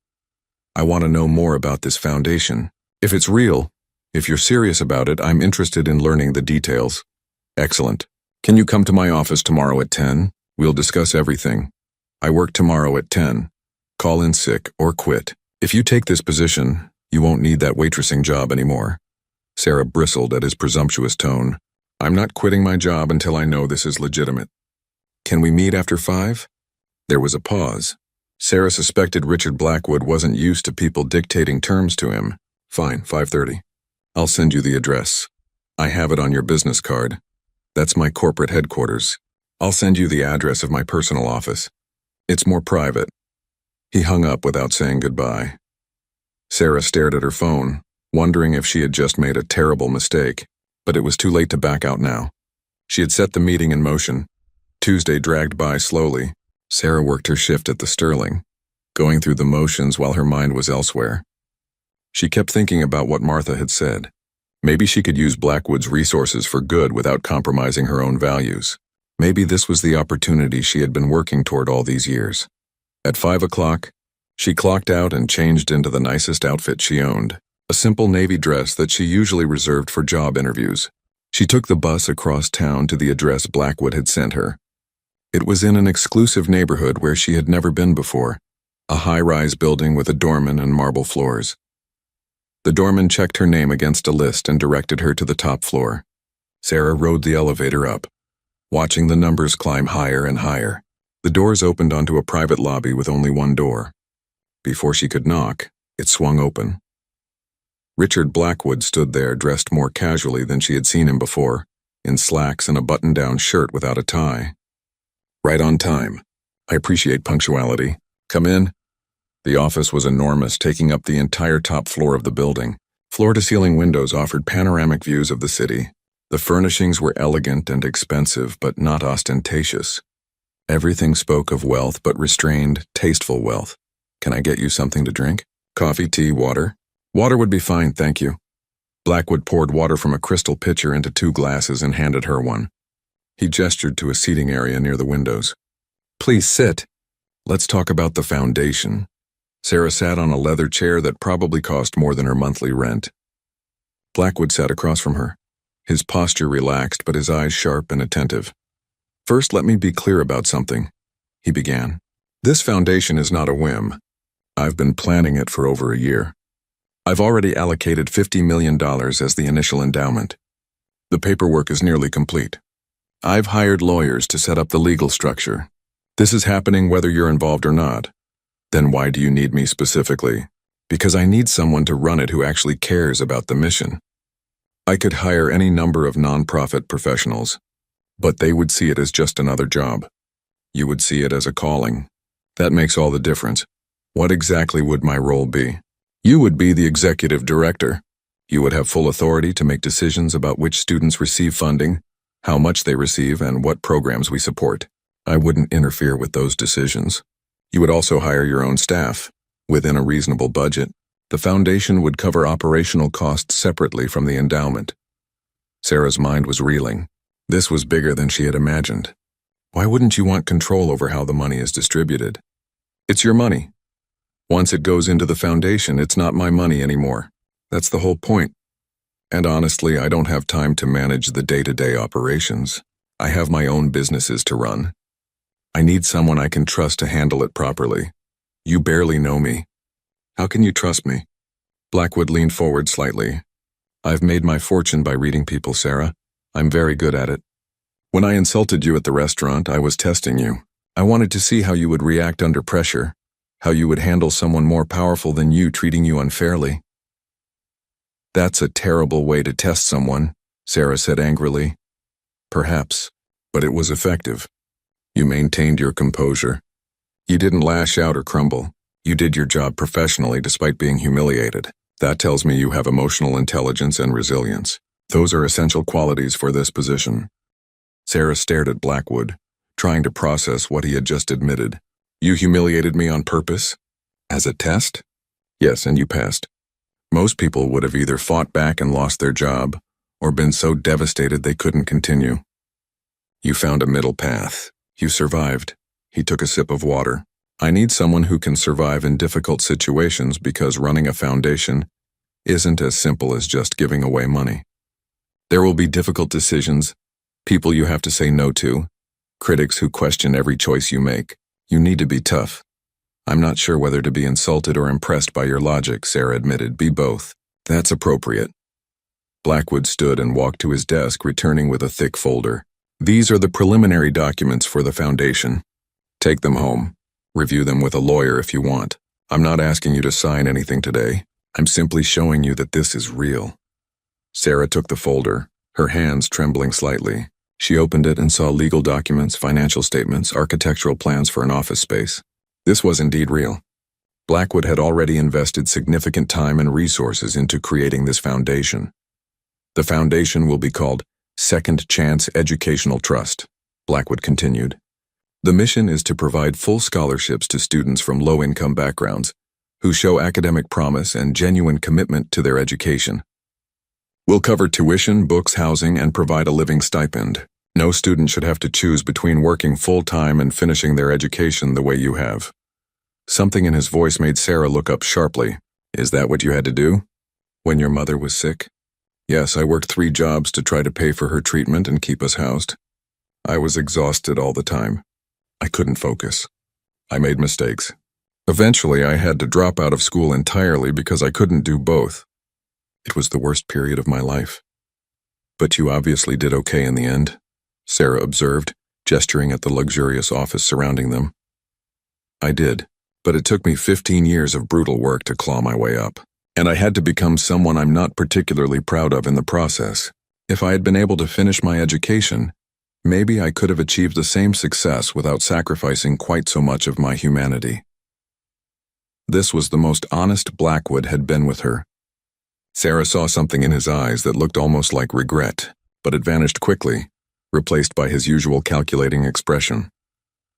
I want to know more about this foundation. If it's real, if you're serious about it, I'm interested in learning the details. Excellent. Can you come to my office tomorrow at 10? We'll discuss everything. I work tomorrow at 10. Call in sick or quit. If you take this position, you won't need that waitressing job anymore. Sarah bristled at his presumptuous tone. I'm not quitting my job until I know this is legitimate. Can we meet after 5? There was a pause. Sarah suspected Richard Blackwood wasn't used to people dictating terms to him. Fine, 5:30. I'll send you the address. I have it on your business card. That's my corporate headquarters. I'll send you the address of my personal office. It's more private. He hung up without saying goodbye. Sarah stared at her phone, wondering if she had just made a terrible mistake, but it was too late to back out now. She had set the meeting in motion. Tuesday dragged by slowly. Sarah worked her shift at the Sterling, going through the motions while her mind was elsewhere. She kept thinking about what Martha had said. Maybe she could use Blackwood's resources for good without compromising her own values. Maybe this was the opportunity she had been working toward all these years. At 5 o'clock, she clocked out and changed into the nicest outfit she owned, a simple navy dress that she usually reserved for job interviews. She took the bus across town to the address Blackwood had sent her. It was in an exclusive neighborhood where she had never been before, a high-rise building with a doorman and marble floors. The doorman checked her name against a list and directed her to the top floor. Sarah rode the elevator up, watching the numbers climb higher and higher. The doors opened onto a private lobby with only one door. Before she could knock, it swung open. Richard Blackwood stood there dressed more casually than she had seen him before, in slacks and a button-down shirt without a tie. Right on time. I appreciate punctuality. Come in. The office was enormous, taking up the entire top floor of the building. Floor-to-ceiling windows offered panoramic views of the city. The furnishings were elegant and expensive, but not ostentatious. Everything spoke of wealth, but restrained, tasteful wealth. Can I get you something to drink? Coffee, tea, water? Water would be fine, thank you. Blackwood poured water from a crystal pitcher into 2 glasses and handed her one. He gestured to a seating area near the windows. Please sit. Let's talk about the foundation. Sarah sat on a leather chair that probably cost more than her monthly rent. Blackwood sat across from her, his posture relaxed but his eyes sharp and attentive. First, let me be clear about something, he began. This foundation is not a whim. I've been planning it for over a year. I've already allocated $50 million as the initial endowment. The paperwork is nearly complete. I've hired lawyers to set up the legal structure. This is happening whether you're involved or not. Then why do you need me specifically? Because I need someone to run it who actually cares about the mission. I could hire any number of nonprofit professionals, but they would see it as just another job. You would see it as a calling. That makes all the difference. What exactly would my role be? You would be the executive director. You would have full authority to make decisions about which students receive funding, how much they receive, and what programs we support. I wouldn't interfere with those decisions. You would also hire your own staff, within a reasonable budget. The foundation would cover operational costs separately from the endowment. Sarah's mind was reeling. This was bigger than she had imagined. Why wouldn't you want control over how the money is distributed? It's your money. Once it goes into the foundation, it's not my money anymore. That's the whole point. And honestly, I don't have time to manage the day-to-day operations. I have my own businesses to run. I need someone I can trust to handle it properly. You barely know me. How can you trust me? Blackwood leaned forward slightly. I've made my fortune by reading people, Sarah. I'm very good at it. When I insulted you at the restaurant, I was testing you. I wanted to see how you would react under pressure, how you would handle someone more powerful than you treating you unfairly. That's a terrible way to test someone, Sarah said angrily. Perhaps, but it was effective. You maintained your composure. You didn't lash out or crumble. You did your job professionally despite being humiliated. That tells me you have emotional intelligence and resilience. Those are essential qualities for this position. Sarah stared at Blackwood, trying to process what he had just admitted. You humiliated me on purpose? As a test? Yes, and you passed. Most people would have either fought back and lost their job, or been so devastated they couldn't continue. You found a middle path. You survived. He took a sip of water. I need someone who can survive in difficult situations because running a foundation isn't as simple as just giving away money. There will be difficult decisions, people you have to say no to, critics who question every choice you make. You need to be tough. I'm not sure whether to be insulted or impressed by your logic, Sarah admitted. Be both. That's appropriate. Blackwood stood and walked to his desk, returning with a thick folder. These are the preliminary documents for the foundation. Take them home. Review them with a lawyer if you want. I'm not asking you to sign anything today. I'm simply showing you that this is real. Sarah took the folder, her hands trembling slightly. She opened it and saw legal documents, financial statements, architectural plans for an office space. This was indeed real. Blackwood had already invested significant time and resources into creating this foundation. The foundation will be called Second Chance Educational Trust, Blackwood continued. The mission is to provide full scholarships to students from low-income backgrounds who show academic promise and genuine commitment to their education. We'll cover tuition, books, housing, and provide a living stipend. No student should have to choose between working full-time and finishing their education the way you have. Something in his voice made Sarah look up sharply. Is that what you had to do? When your mother was sick? Yes, I worked 3 jobs to try to pay for her treatment and keep us housed. I was exhausted all the time. I couldn't focus. I made mistakes. Eventually, I had to drop out of school entirely because I couldn't do both. It was the worst period of my life. But you obviously did okay in the end, Sarah observed, gesturing at the luxurious office surrounding them. I did, but it took me 15 years of brutal work to claw my way up. And I had to become someone I'm not particularly proud of in the process. If I had been able to finish my education, maybe I could have achieved the same success without sacrificing quite so much of my humanity. This was the most honest Blackwood had been with her. Sarah saw something in his eyes that looked almost like regret, but it vanished quickly, replaced by his usual calculating expression.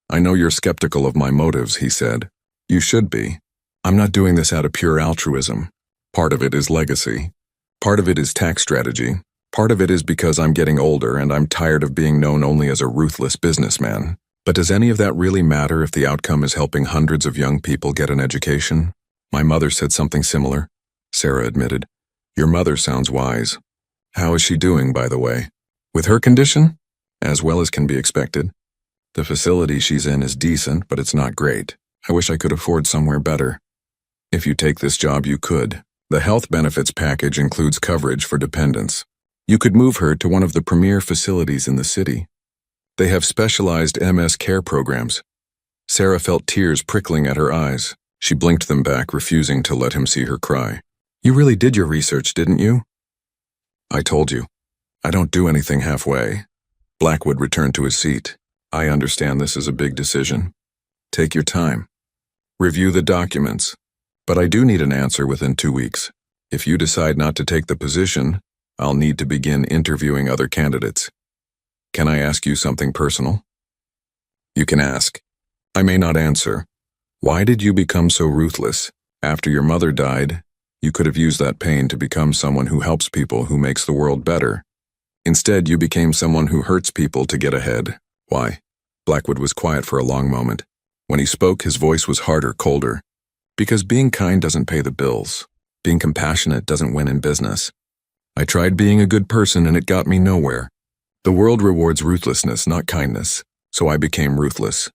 I know you're skeptical of my motives, he said. You should be. I'm not doing this out of pure altruism. Part of it is legacy. Part of it is tax strategy. Part of it is because I'm getting older and I'm tired of being known only as a ruthless businessman. But does any of that really matter if the outcome is helping hundreds of young people get an education? My mother said something similar, Sarah admitted. Your mother sounds wise. How is she doing, by the way? With her condition? As well as can be expected. The facility she's in is decent, but it's not great. I wish I could afford somewhere better. If you take this job, you could. The health benefits package includes coverage for dependents. You could move her to one of the premier facilities in the city. They have specialized MS care programs. Sarah felt tears prickling at her eyes. She blinked them back, refusing to let him see her cry. You really did your research, didn't you? I told you. I don't do anything halfway. Blackwood returned to his seat. I understand this is a big decision. Take your time. Review the documents. But I do need an answer within 2 weeks. If you decide not to take the position, I'll need to begin interviewing other candidates. Can I ask you something personal? You can ask. I may not answer. Why did you become so ruthless? After your mother died, you could have used that pain to become someone who helps people, who makes the world better. Instead, you became someone who hurts people to get ahead. Why? Blackwood was quiet for a long moment. When he spoke, his voice was harder, colder. Because being kind doesn't pay the bills. Being compassionate doesn't win in business. I tried being a good person and it got me nowhere. The world rewards ruthlessness, not kindness, so I became ruthless.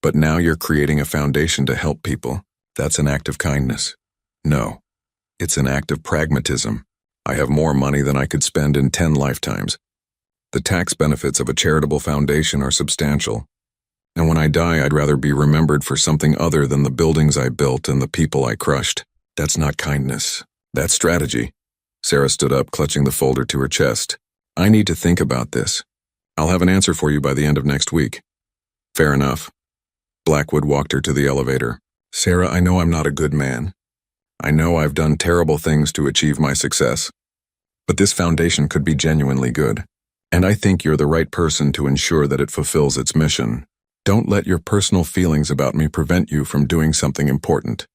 But now you're creating a foundation to help people. That's an act of kindness. No, it's an act of pragmatism. I have more money than I could spend in 10 lifetimes. The tax benefits of a charitable foundation are substantial. And when I die, I'd rather be remembered for something other than the buildings I built and the people I crushed. That's not kindness. That's strategy. Sarah stood up, clutching the folder to her chest. I need to think about this. I'll have an answer for you by the end of next week. Fair enough. Blackwood walked her to the elevator. Sarah, I know I'm not a good man. I know I've done terrible things to achieve my success. But this foundation could be genuinely good. And I think you're the right person to ensure that it fulfills its mission. Don't let your personal feelings about me prevent you from doing something important.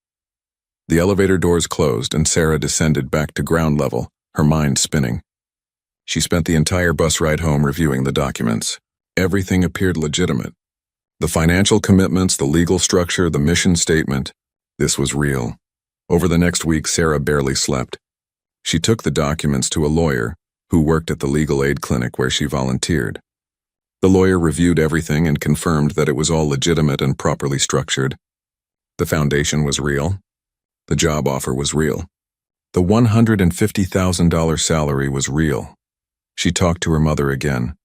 The elevator doors closed and Sarah descended back to ground level, her mind spinning. She spent the entire bus ride home reviewing the documents. Everything appeared legitimate. The financial commitments, the legal structure, the mission statement. This was real. Over the next week, Sarah barely slept. She took the documents to a lawyer who worked at the legal aid clinic where she volunteered. The lawyer reviewed everything and confirmed that it was all legitimate and properly structured. The foundation was real. The job offer was real. The $150,000 salary was real. She talked to her mother again,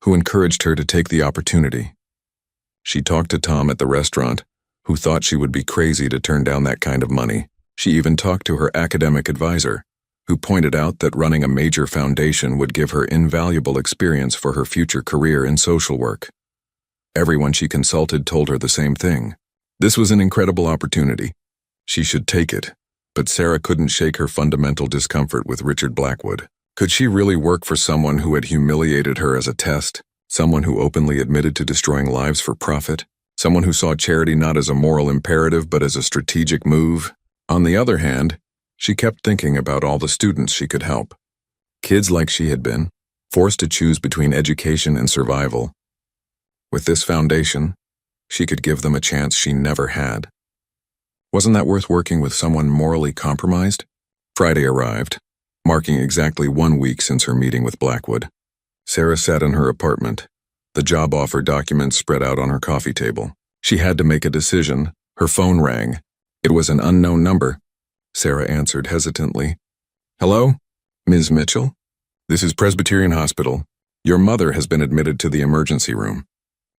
who encouraged her to take the opportunity. She talked to Tom at the restaurant, who thought she would be crazy to turn down that kind of money. She even talked to her academic advisor, who pointed out that running a major foundation would give her invaluable experience for her future career in social work. Everyone she consulted told her the same thing. This was an incredible opportunity. She should take it, but Sarah couldn't shake her fundamental discomfort with Richard Blackwood. Could she really work for someone who had humiliated her as a test? Someone who openly admitted to destroying lives for profit? Someone who saw charity not as a moral imperative but as a strategic move? On the other hand, she kept thinking about all the students she could help. Kids like she had been, forced to choose between education and survival. With this foundation, she could give them a chance she never had. Wasn't that worth working with someone morally compromised? Friday arrived, marking exactly 1 week since her meeting with Blackwood. Sarah sat in her apartment, the job offer documents spread out on her coffee table. She had to make a decision. Her phone rang. It was an unknown number. Sarah answered hesitantly. Hello? Ms. Mitchell? This is Presbyterian Hospital. Your mother has been admitted to the emergency room.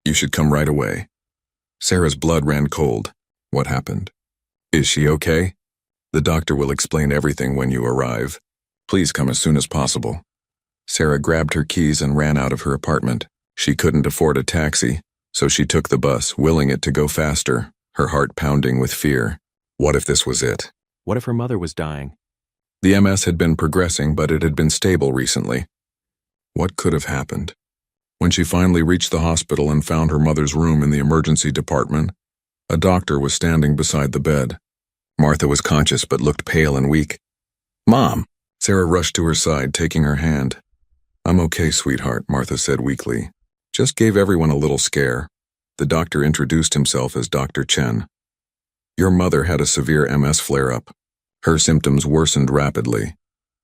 You should come right away. Sarah's blood ran cold. What happened? Is she okay? The doctor will explain everything when you arrive. Please come as soon as possible. Sarah grabbed her keys and ran out of her apartment. She couldn't afford a taxi, so she took the bus, willing it to go faster, her heart pounding with fear. What if this was it? What if her mother was dying? The MS had been progressing, but it had been stable recently. What could have happened? When she finally reached the hospital and found her mother's room in the emergency department, a doctor was standing beside the bed. Martha was conscious but looked pale and weak. Mom! Sarah rushed to her side, taking her hand. I'm okay, sweetheart, Martha said weakly. Just gave everyone a little scare. The doctor introduced himself as Dr. Chen. Your mother had a severe MS flare-up. Her symptoms worsened rapidly,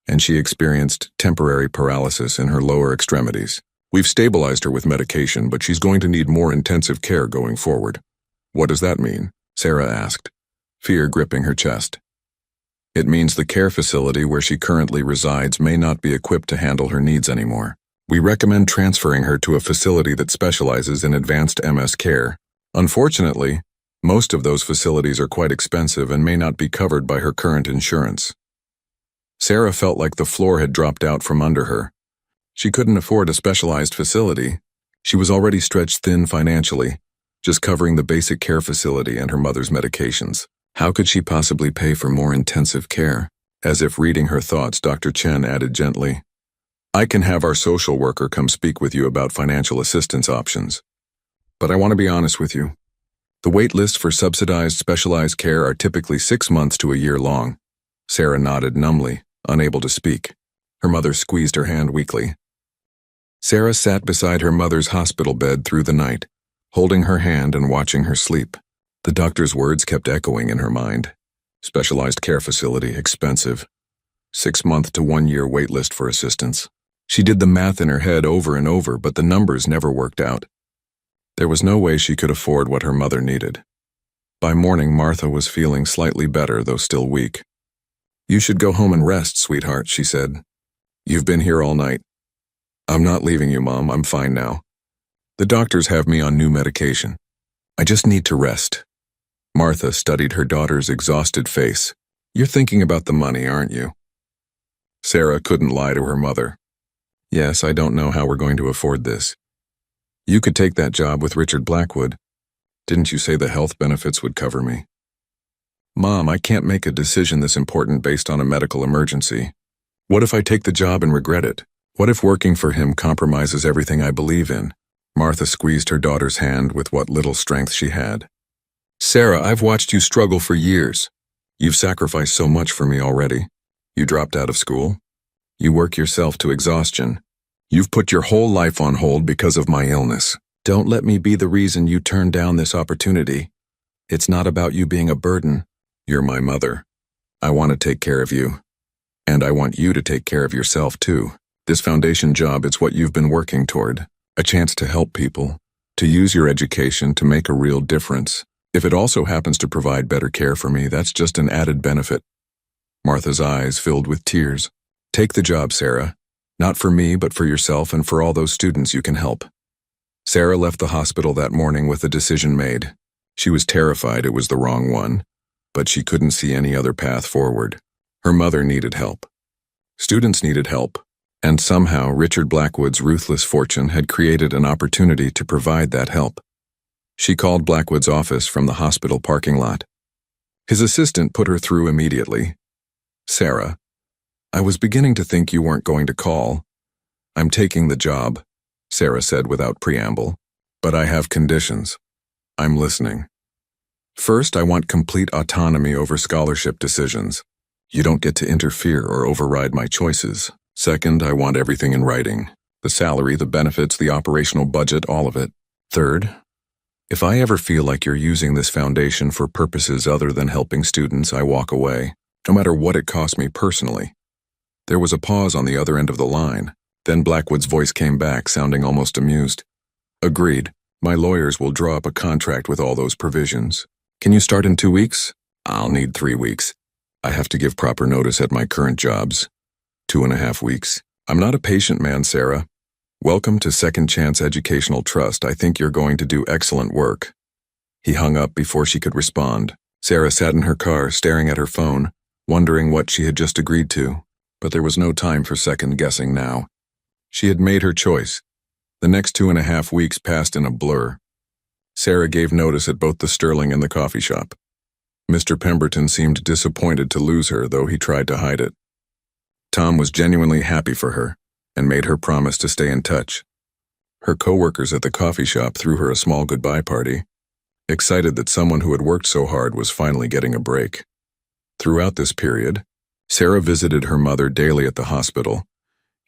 and she experienced temporary paralysis in her lower extremities. We've stabilized her with medication, but she's going to need more intensive care going forward. What does that mean? Sarah asked, fear gripping her chest. It means the care facility where she currently resides may not be equipped to handle her needs anymore. We recommend transferring her to a facility that specializes in advanced MS care. Unfortunately, most of those facilities are quite expensive and may not be covered by her current insurance. Sarah felt like the floor had dropped out from under her. She couldn't afford a specialized facility. She was already stretched thin financially, just covering the basic care facility and her mother's medications. How could she possibly pay for more intensive care? As if reading her thoughts, Dr. Chen added gently, I can have our social worker come speak with you about financial assistance options. But I want to be honest with you. The wait list for subsidized specialized care are typically 6 months to a year long. Sarah nodded numbly, unable to speak. Her mother squeezed her hand weakly. Sarah sat beside her mother's hospital bed through the night, holding her hand and watching her sleep. The doctor's words kept echoing in her mind. Specialized care facility, expensive. 6-month to 1-year wait list for assistance. She did the math in her head over and over, but the numbers never worked out. There was no way she could afford what her mother needed. By morning, Martha was feeling slightly better, though still weak. "You should go home and rest, sweetheart," she said. "You've been here all night." "I'm not leaving you, Mom. I'm fine now. The doctors have me on new medication. I just need to rest." Martha studied her daughter's exhausted face. "You're thinking about the money, aren't you?" Sarah couldn't lie to her mother. "Yes, I don't know how we're going to afford this. You could take that job with Richard Blackwood. Didn't you say the health benefits would cover me?" "Mom, I can't make a decision this important based on a medical emergency. What if I take the job and regret it? What if working for him compromises everything I believe in?" Martha squeezed her daughter's hand with what little strength she had. "Sarah, I've watched you struggle for years. You've sacrificed so much for me already. You dropped out of school. You work yourself to exhaustion. You've put your whole life on hold because of my illness. Don't let me be the reason you turn down this opportunity. It's not about you being a burden. You're my mother. I want to take care of you. And I want you to take care of yourself too. This foundation job, it's what you've been working toward. A chance to help people, to use your education to make a real difference. If it also happens to provide better care for me, that's just an added benefit." Martha's eyes filled with tears. "Take the job, Sarah. Not for me, but for yourself and for all those students you can help." Sarah left the hospital that morning with a decision made. She was terrified it was the wrong one, but she couldn't see any other path forward. Her mother needed help. Students needed help. And somehow Richard Blackwood's ruthless fortune had created an opportunity to provide that help. She called Blackwood's office from the hospital parking lot. His assistant put her through immediately. "Sarah, I was beginning to think you weren't going to call. I'm taking the job," Sarah said without preamble. "But I have conditions. I'm listening. First, I want complete autonomy over scholarship decisions. You don't get to interfere or override my choices. Second, I want everything in writing. The salary, the benefits, the operational budget, all of it. Third, if I ever feel like you're using this foundation for purposes other than helping students, I walk away, no matter what it costs me personally." There was a pause on the other end of the line. Then Blackwood's voice came back, sounding almost amused. "Agreed. My lawyers will draw up a contract with all those provisions. Can you start in 2 weeks? I'll need 3 weeks. I have to give proper notice at my current jobs. 2.5 weeks. I'm not a patient man, Sarah. Welcome to Second Chance Educational Trust. I think you're going to do excellent work." He hung up before she could respond. Sarah sat in her car, staring at her phone, wondering what she had just agreed to. But there was no time for second-guessing now. She had made her choice. The next 2.5 weeks passed in a blur. Sarah gave notice at both the Sterling and the coffee shop. Mr. Pemberton seemed disappointed to lose her, though he tried to hide it. Tom was genuinely happy for her and made her promise to stay in touch. Her co-workers at the coffee shop threw her a small goodbye party, excited that someone who had worked so hard was finally getting a break. Throughout this period, Sarah visited her mother daily at the hospital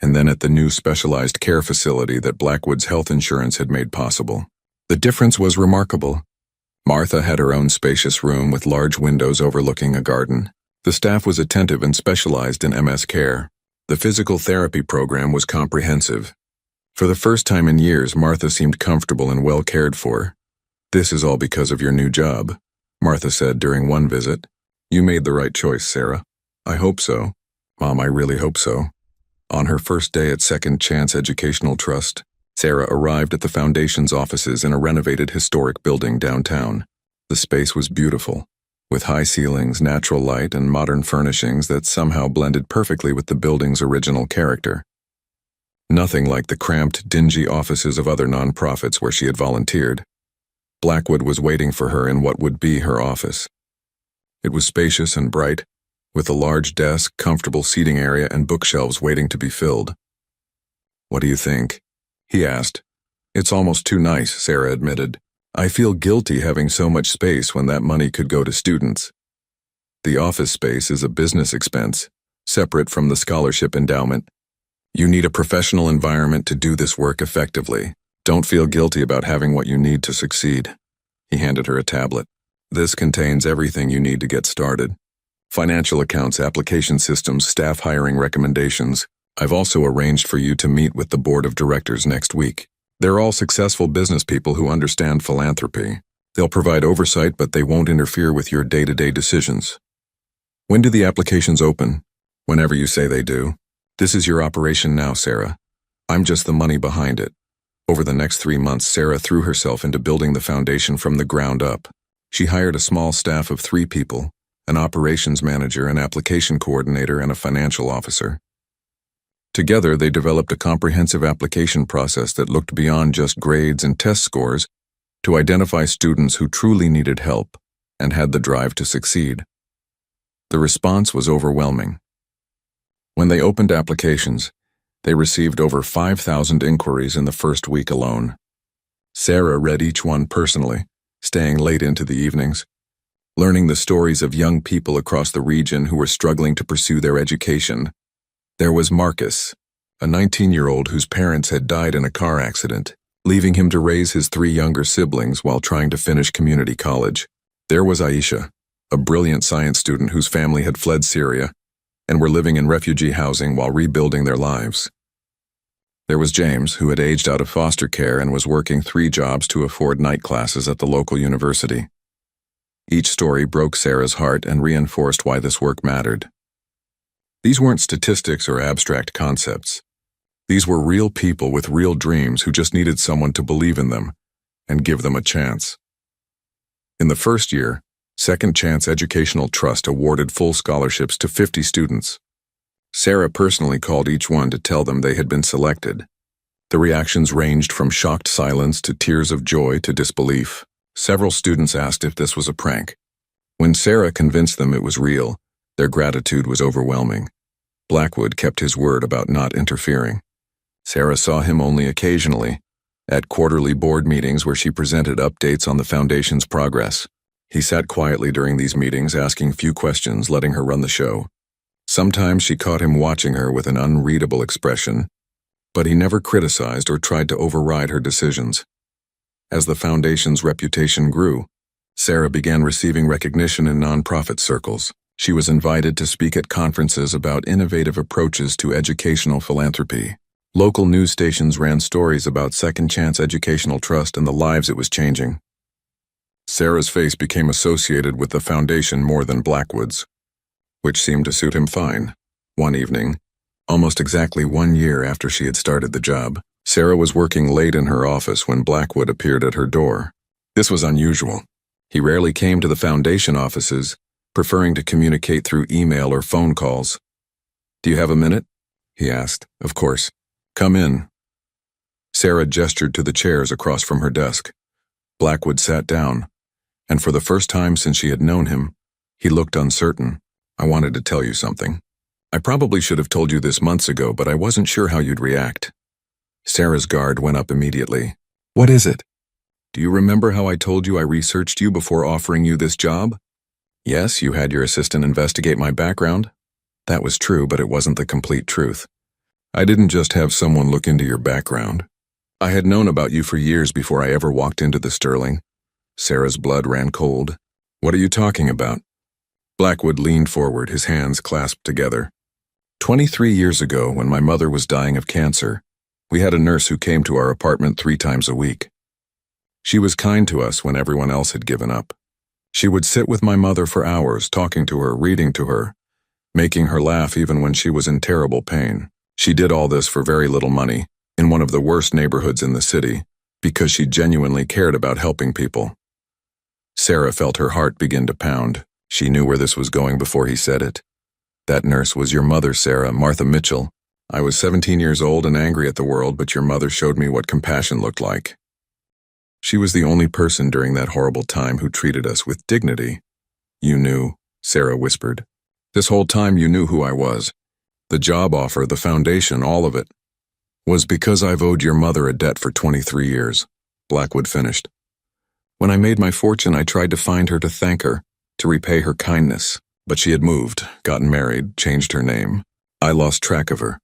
and then at the new specialized care facility that Blackwood's health insurance had made possible. The difference was remarkable. Martha had her own spacious room with large windows overlooking a garden. The staff was attentive and specialized in MS care. The physical therapy program was comprehensive. For the first time in years, Martha seemed comfortable and well cared for. "This is all because of your new job," Martha said during one visit. "You made the right choice, Sarah." "I hope so. Mom, I really hope so." On her first day at Second Chance Educational Trust, Sarah arrived at the Foundation's offices in a renovated historic building downtown. The space was beautiful, with high ceilings, natural light, and modern furnishings that somehow blended perfectly with the building's original character. Nothing like the cramped, dingy offices of other nonprofits where she had volunteered. Blackwood was waiting for her in what would be her office. It was spacious and bright, with a large desk, comfortable seating area, and bookshelves waiting to be filled. "What do you think?" he asked. "It's almost too nice," Sarah admitted. "I feel guilty having so much space when that money could go to students." "The office space is a business expense, separate from the scholarship endowment. You need a professional environment to do this work effectively. Don't feel guilty about having what you need to succeed. He handed her a tablet. This contains everything you need to get started. Financial accounts, application systems, staff hiring recommendations. I've also arranged for you to meet with the board of directors next week. They're all successful business people who understand philanthropy. They'll provide oversight, but they won't interfere with your day-to-day decisions. When do the applications open? Whenever you say they do. This is your operation now, Sarah. I'm just the money behind it. Over the next 3 months, Sarah threw herself into building the foundation from the ground up. She hired a small staff of 3 people, an operations manager, an application coordinator, and a financial officer. Together, they developed a comprehensive application process that looked beyond just grades and test scores to identify students who truly needed help and had the drive to succeed. The response was overwhelming. When they opened applications, they received over 5,000 inquiries in the first week alone. Sarah read each one personally, staying late into the evenings, learning the stories of young people across the region who were struggling to pursue their education. There was Marcus, a 19-year-old whose parents had died in a car accident, leaving him to raise his 3 younger siblings while trying to finish community college. There was Aisha, a brilliant science student whose family had fled Syria and were living in refugee housing while rebuilding their lives. There was James, who had aged out of foster care and was working 3 jobs to afford night classes at the local university. Each story broke Sarah's heart and reinforced why this work mattered. These weren't statistics or abstract concepts. These were real people with real dreams who just needed someone to believe in them and give them a chance. In the first year, Second Chance Educational Trust awarded full scholarships to 50 students. Sarah personally called each one to tell them they had been selected. The reactions ranged from shocked silence to tears of joy to disbelief. Several students asked if this was a prank. When Sarah convinced them it was real, their gratitude was overwhelming. Blackwood kept his word about not interfering. Sarah saw him only occasionally, at quarterly board meetings where she presented updates on the foundation's progress. He sat quietly during these meetings, asking few questions, letting her run the show. Sometimes she caught him watching her with an unreadable expression, but he never criticized or tried to override her decisions. As the foundation's reputation grew, Sarah began receiving recognition in nonprofit circles. She was invited to speak at conferences about innovative approaches to educational philanthropy. Local news stations ran stories about Second Chance Educational Trust and the lives it was changing. Sarah's face became associated with the foundation more than Blackwood's, which seemed to suit him fine. One evening, almost exactly 1 year after she had started the job, Sarah was working late in her office when Blackwood appeared at her door. This was unusual. He rarely came to the foundation offices, preferring to communicate through email or phone calls. "Do you have a minute?" he asked. "Of course. Come in." Sarah gestured to the chairs across from her desk. Blackwood sat down, and for the first time since she had known him, he looked uncertain. "I wanted to tell you something. I probably should have told you this months ago, but I wasn't sure how you'd react." Sarah's guard went up immediately. "What is it?" "Do you remember how I told you I researched you before offering you this job?" "Yes, you had your assistant investigate my background." "That was true, but it wasn't the complete truth. I didn't just have someone look into your background. I had known about you for years before I ever walked into the Sterling." Sarah's blood ran cold. "What are you talking about?" Blackwood leaned forward, his hands clasped together. 23 years ago, when my mother was dying of cancer, we had a nurse who came to our apartment 3 times a week. She was kind to us when everyone else had given up. She would sit with my mother for hours, talking to her, reading to her, making her laugh even when she was in terrible pain. She did all this for very little money, in one of the worst neighborhoods in the city, because she genuinely cared about helping people. Sarah felt her heart begin to pound. She knew where this was going before he said it. "That nurse was your mother, Sarah, Martha Mitchell. I was 17 years old and angry at the world, but your mother showed me what compassion looked like. She was the only person during that horrible time who treated us with dignity." "You knew," Sarah whispered. "This whole time you knew who I was. The job offer, the foundation, all of it. Was because I've owed your mother a debt for 23 years, Blackwood finished. When I made my fortune, I tried to find her to thank her, to repay her kindness, but she had moved, gotten married, changed her name. I lost track of her.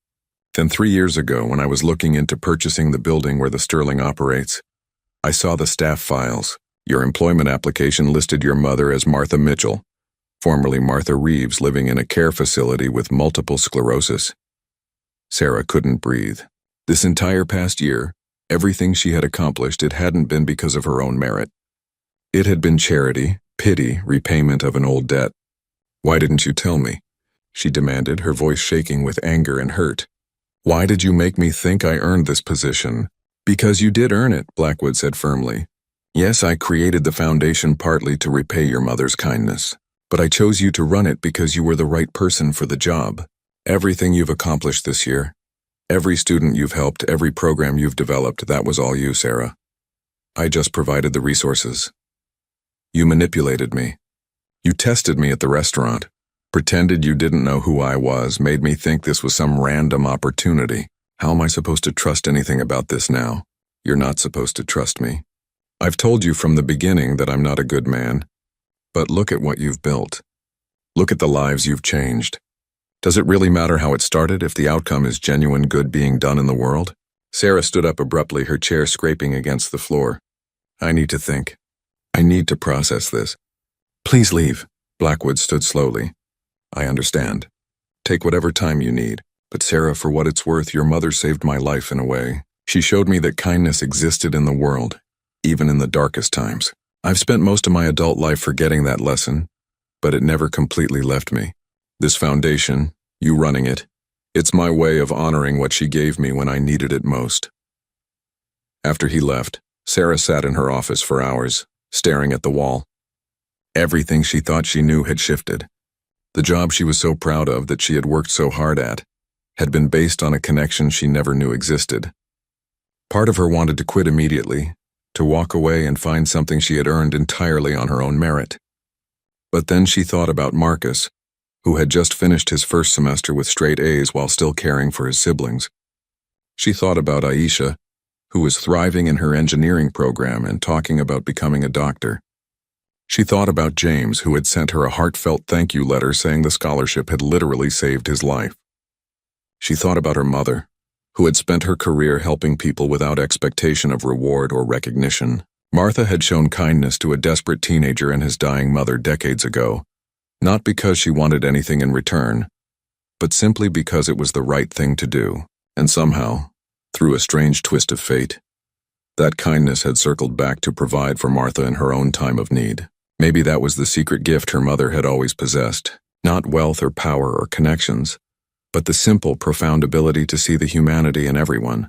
Then 3 years ago, when I was looking into purchasing the building where the Sterling operates, I saw the staff files. Your employment application listed your mother as Martha Mitchell, formerly Martha Reeves, living in a care facility with multiple sclerosis. Sarah couldn't breathe. This entire past year, everything she had accomplished, it hadn't been because of her own merit. It had been charity, pity, repayment of an old debt. Why didn't you tell me? She demanded, her voice shaking with anger and hurt. Why did you make me think I earned this position? Because you did earn it, Blackwood said firmly. Yes, I created the foundation partly to repay your mother's kindness, but I chose you to run it because you were the right person for the job. Everything you've accomplished this year, every student you've helped, every program you've developed, that was all you, Sarah. I just provided the resources. You manipulated me. You tested me at the restaurant, pretended you didn't know who I was, made me think this was some random opportunity. How am I supposed to trust anything about this now? You're not supposed to trust me. I've told you from the beginning that I'm not a good man. But look at what you've built. Look at the lives you've changed. Does it really matter how it started if the outcome is genuine good being done in the world? Sarah stood up abruptly, her chair scraping against the floor. I need to think. I need to process this. Please leave. Blackwood stood slowly. I understand. Take whatever time you need. But Sarah, for what it's worth, your mother saved my life in a way. She showed me that kindness existed in the world, even in the darkest times. I've spent most of my adult life forgetting that lesson, but it never completely left me. This foundation, you running it, it's my way of honoring what she gave me when I needed it most. After he left, Sarah sat in her office for hours, staring at the wall. Everything she thought she knew had shifted. The job she was so proud of, that she had worked so hard at, had been based on a connection she never knew existed. Part of her wanted to quit immediately, to walk away and find something she had earned entirely on her own merit. But then she thought about Marcus, who had just finished his first semester with straight A's while still caring for his siblings. She thought about Aisha, who was thriving in her engineering program and talking about becoming a doctor. She thought about James, who had sent her a heartfelt thank you letter saying the scholarship had literally saved his life. She thought about her mother, who had spent her career helping people without expectation of reward or recognition. Martha had shown kindness to a desperate teenager and his dying mother decades ago, not because she wanted anything in return, but simply because it was the right thing to do. And somehow, through a strange twist of fate, that kindness had circled back to provide for Martha in her own time of need. Maybe that was the secret gift her mother had always possessed, not wealth or power or connections, but the simple, profound ability to see the humanity in everyone,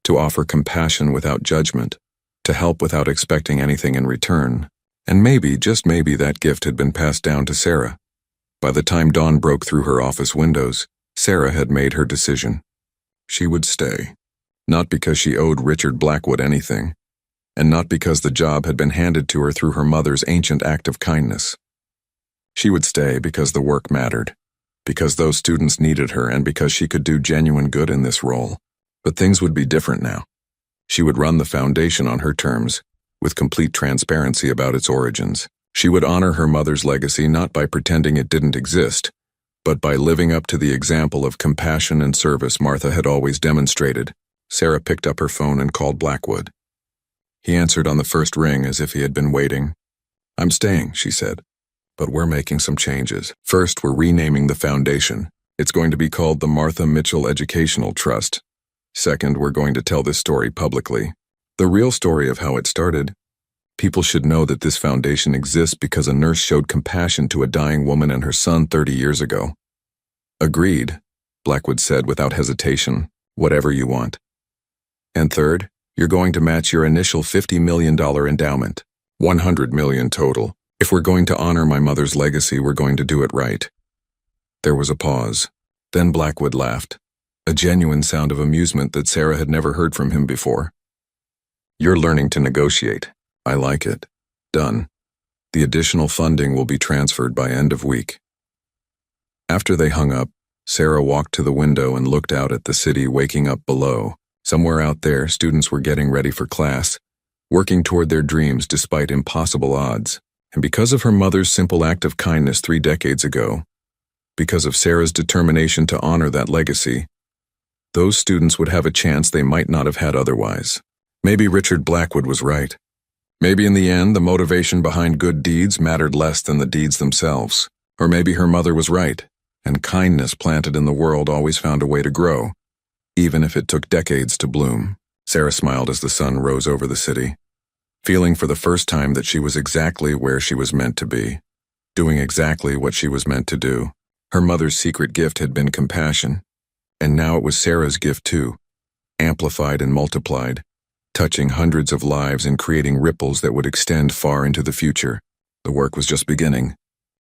to offer compassion without judgment, to help without expecting anything in return. And maybe, just maybe, that gift had been passed down to Sarah. By the time dawn broke through her office windows, Sarah had made her decision. She would stay, not because she owed Richard Blackwood anything, and not because the job had been handed to her through her mother's ancient act of kindness. She would stay because the work mattered, because those students needed her, and because she could do genuine good in this role. But things would be different now. She would run the foundation on her terms, with complete transparency about its origins. She would honor her mother's legacy not by pretending it didn't exist, but by living up to the example of compassion and service Martha had always demonstrated. Sarah picked up her phone and called Blackwood. He answered on the first ring as if he had been waiting. I'm staying, she said, but we're making some changes. First, we're renaming the foundation. It's going to be called the Martha Mitchell Educational Trust. Second, we're going to tell this story publicly. The real story of how it started. People should know that this foundation exists because a nurse showed compassion to a dying woman and her son 30 years ago. Agreed, Blackwood said without hesitation. Whatever you want. And third, you're going to match your initial $50 million endowment. $100 million total. If we're going to honor my mother's legacy, we're going to do it right. There was a pause. Then Blackwood laughed, a genuine sound of amusement that Sarah had never heard from him before. You're learning to negotiate. I like it. Done. The additional funding will be transferred by end of week. After they hung up, Sarah walked to the window and looked out at the city waking up below. Somewhere out there, students were getting ready for class, working toward their dreams despite impossible odds. And because of her mother's simple act of kindness 3 decades ago, because of Sarah's determination to honor that legacy, Those students would have a chance they might not have had otherwise. Maybe Richard Blackwood was right. Maybe in the end, the motivation behind good deeds mattered less than the deeds themselves. Or maybe her mother was right, and kindness planted in the world always found a way to grow, even if it took decades to bloom. Sarah smiled as the sun rose over the city, feeling for the first time that she was exactly where she was meant to be, doing exactly what she was meant to do. Her mother's secret gift had been compassion, and now it was Sarah's gift too, amplified and multiplied, touching hundreds of lives and creating ripples that would extend far into the future. The work was just beginning.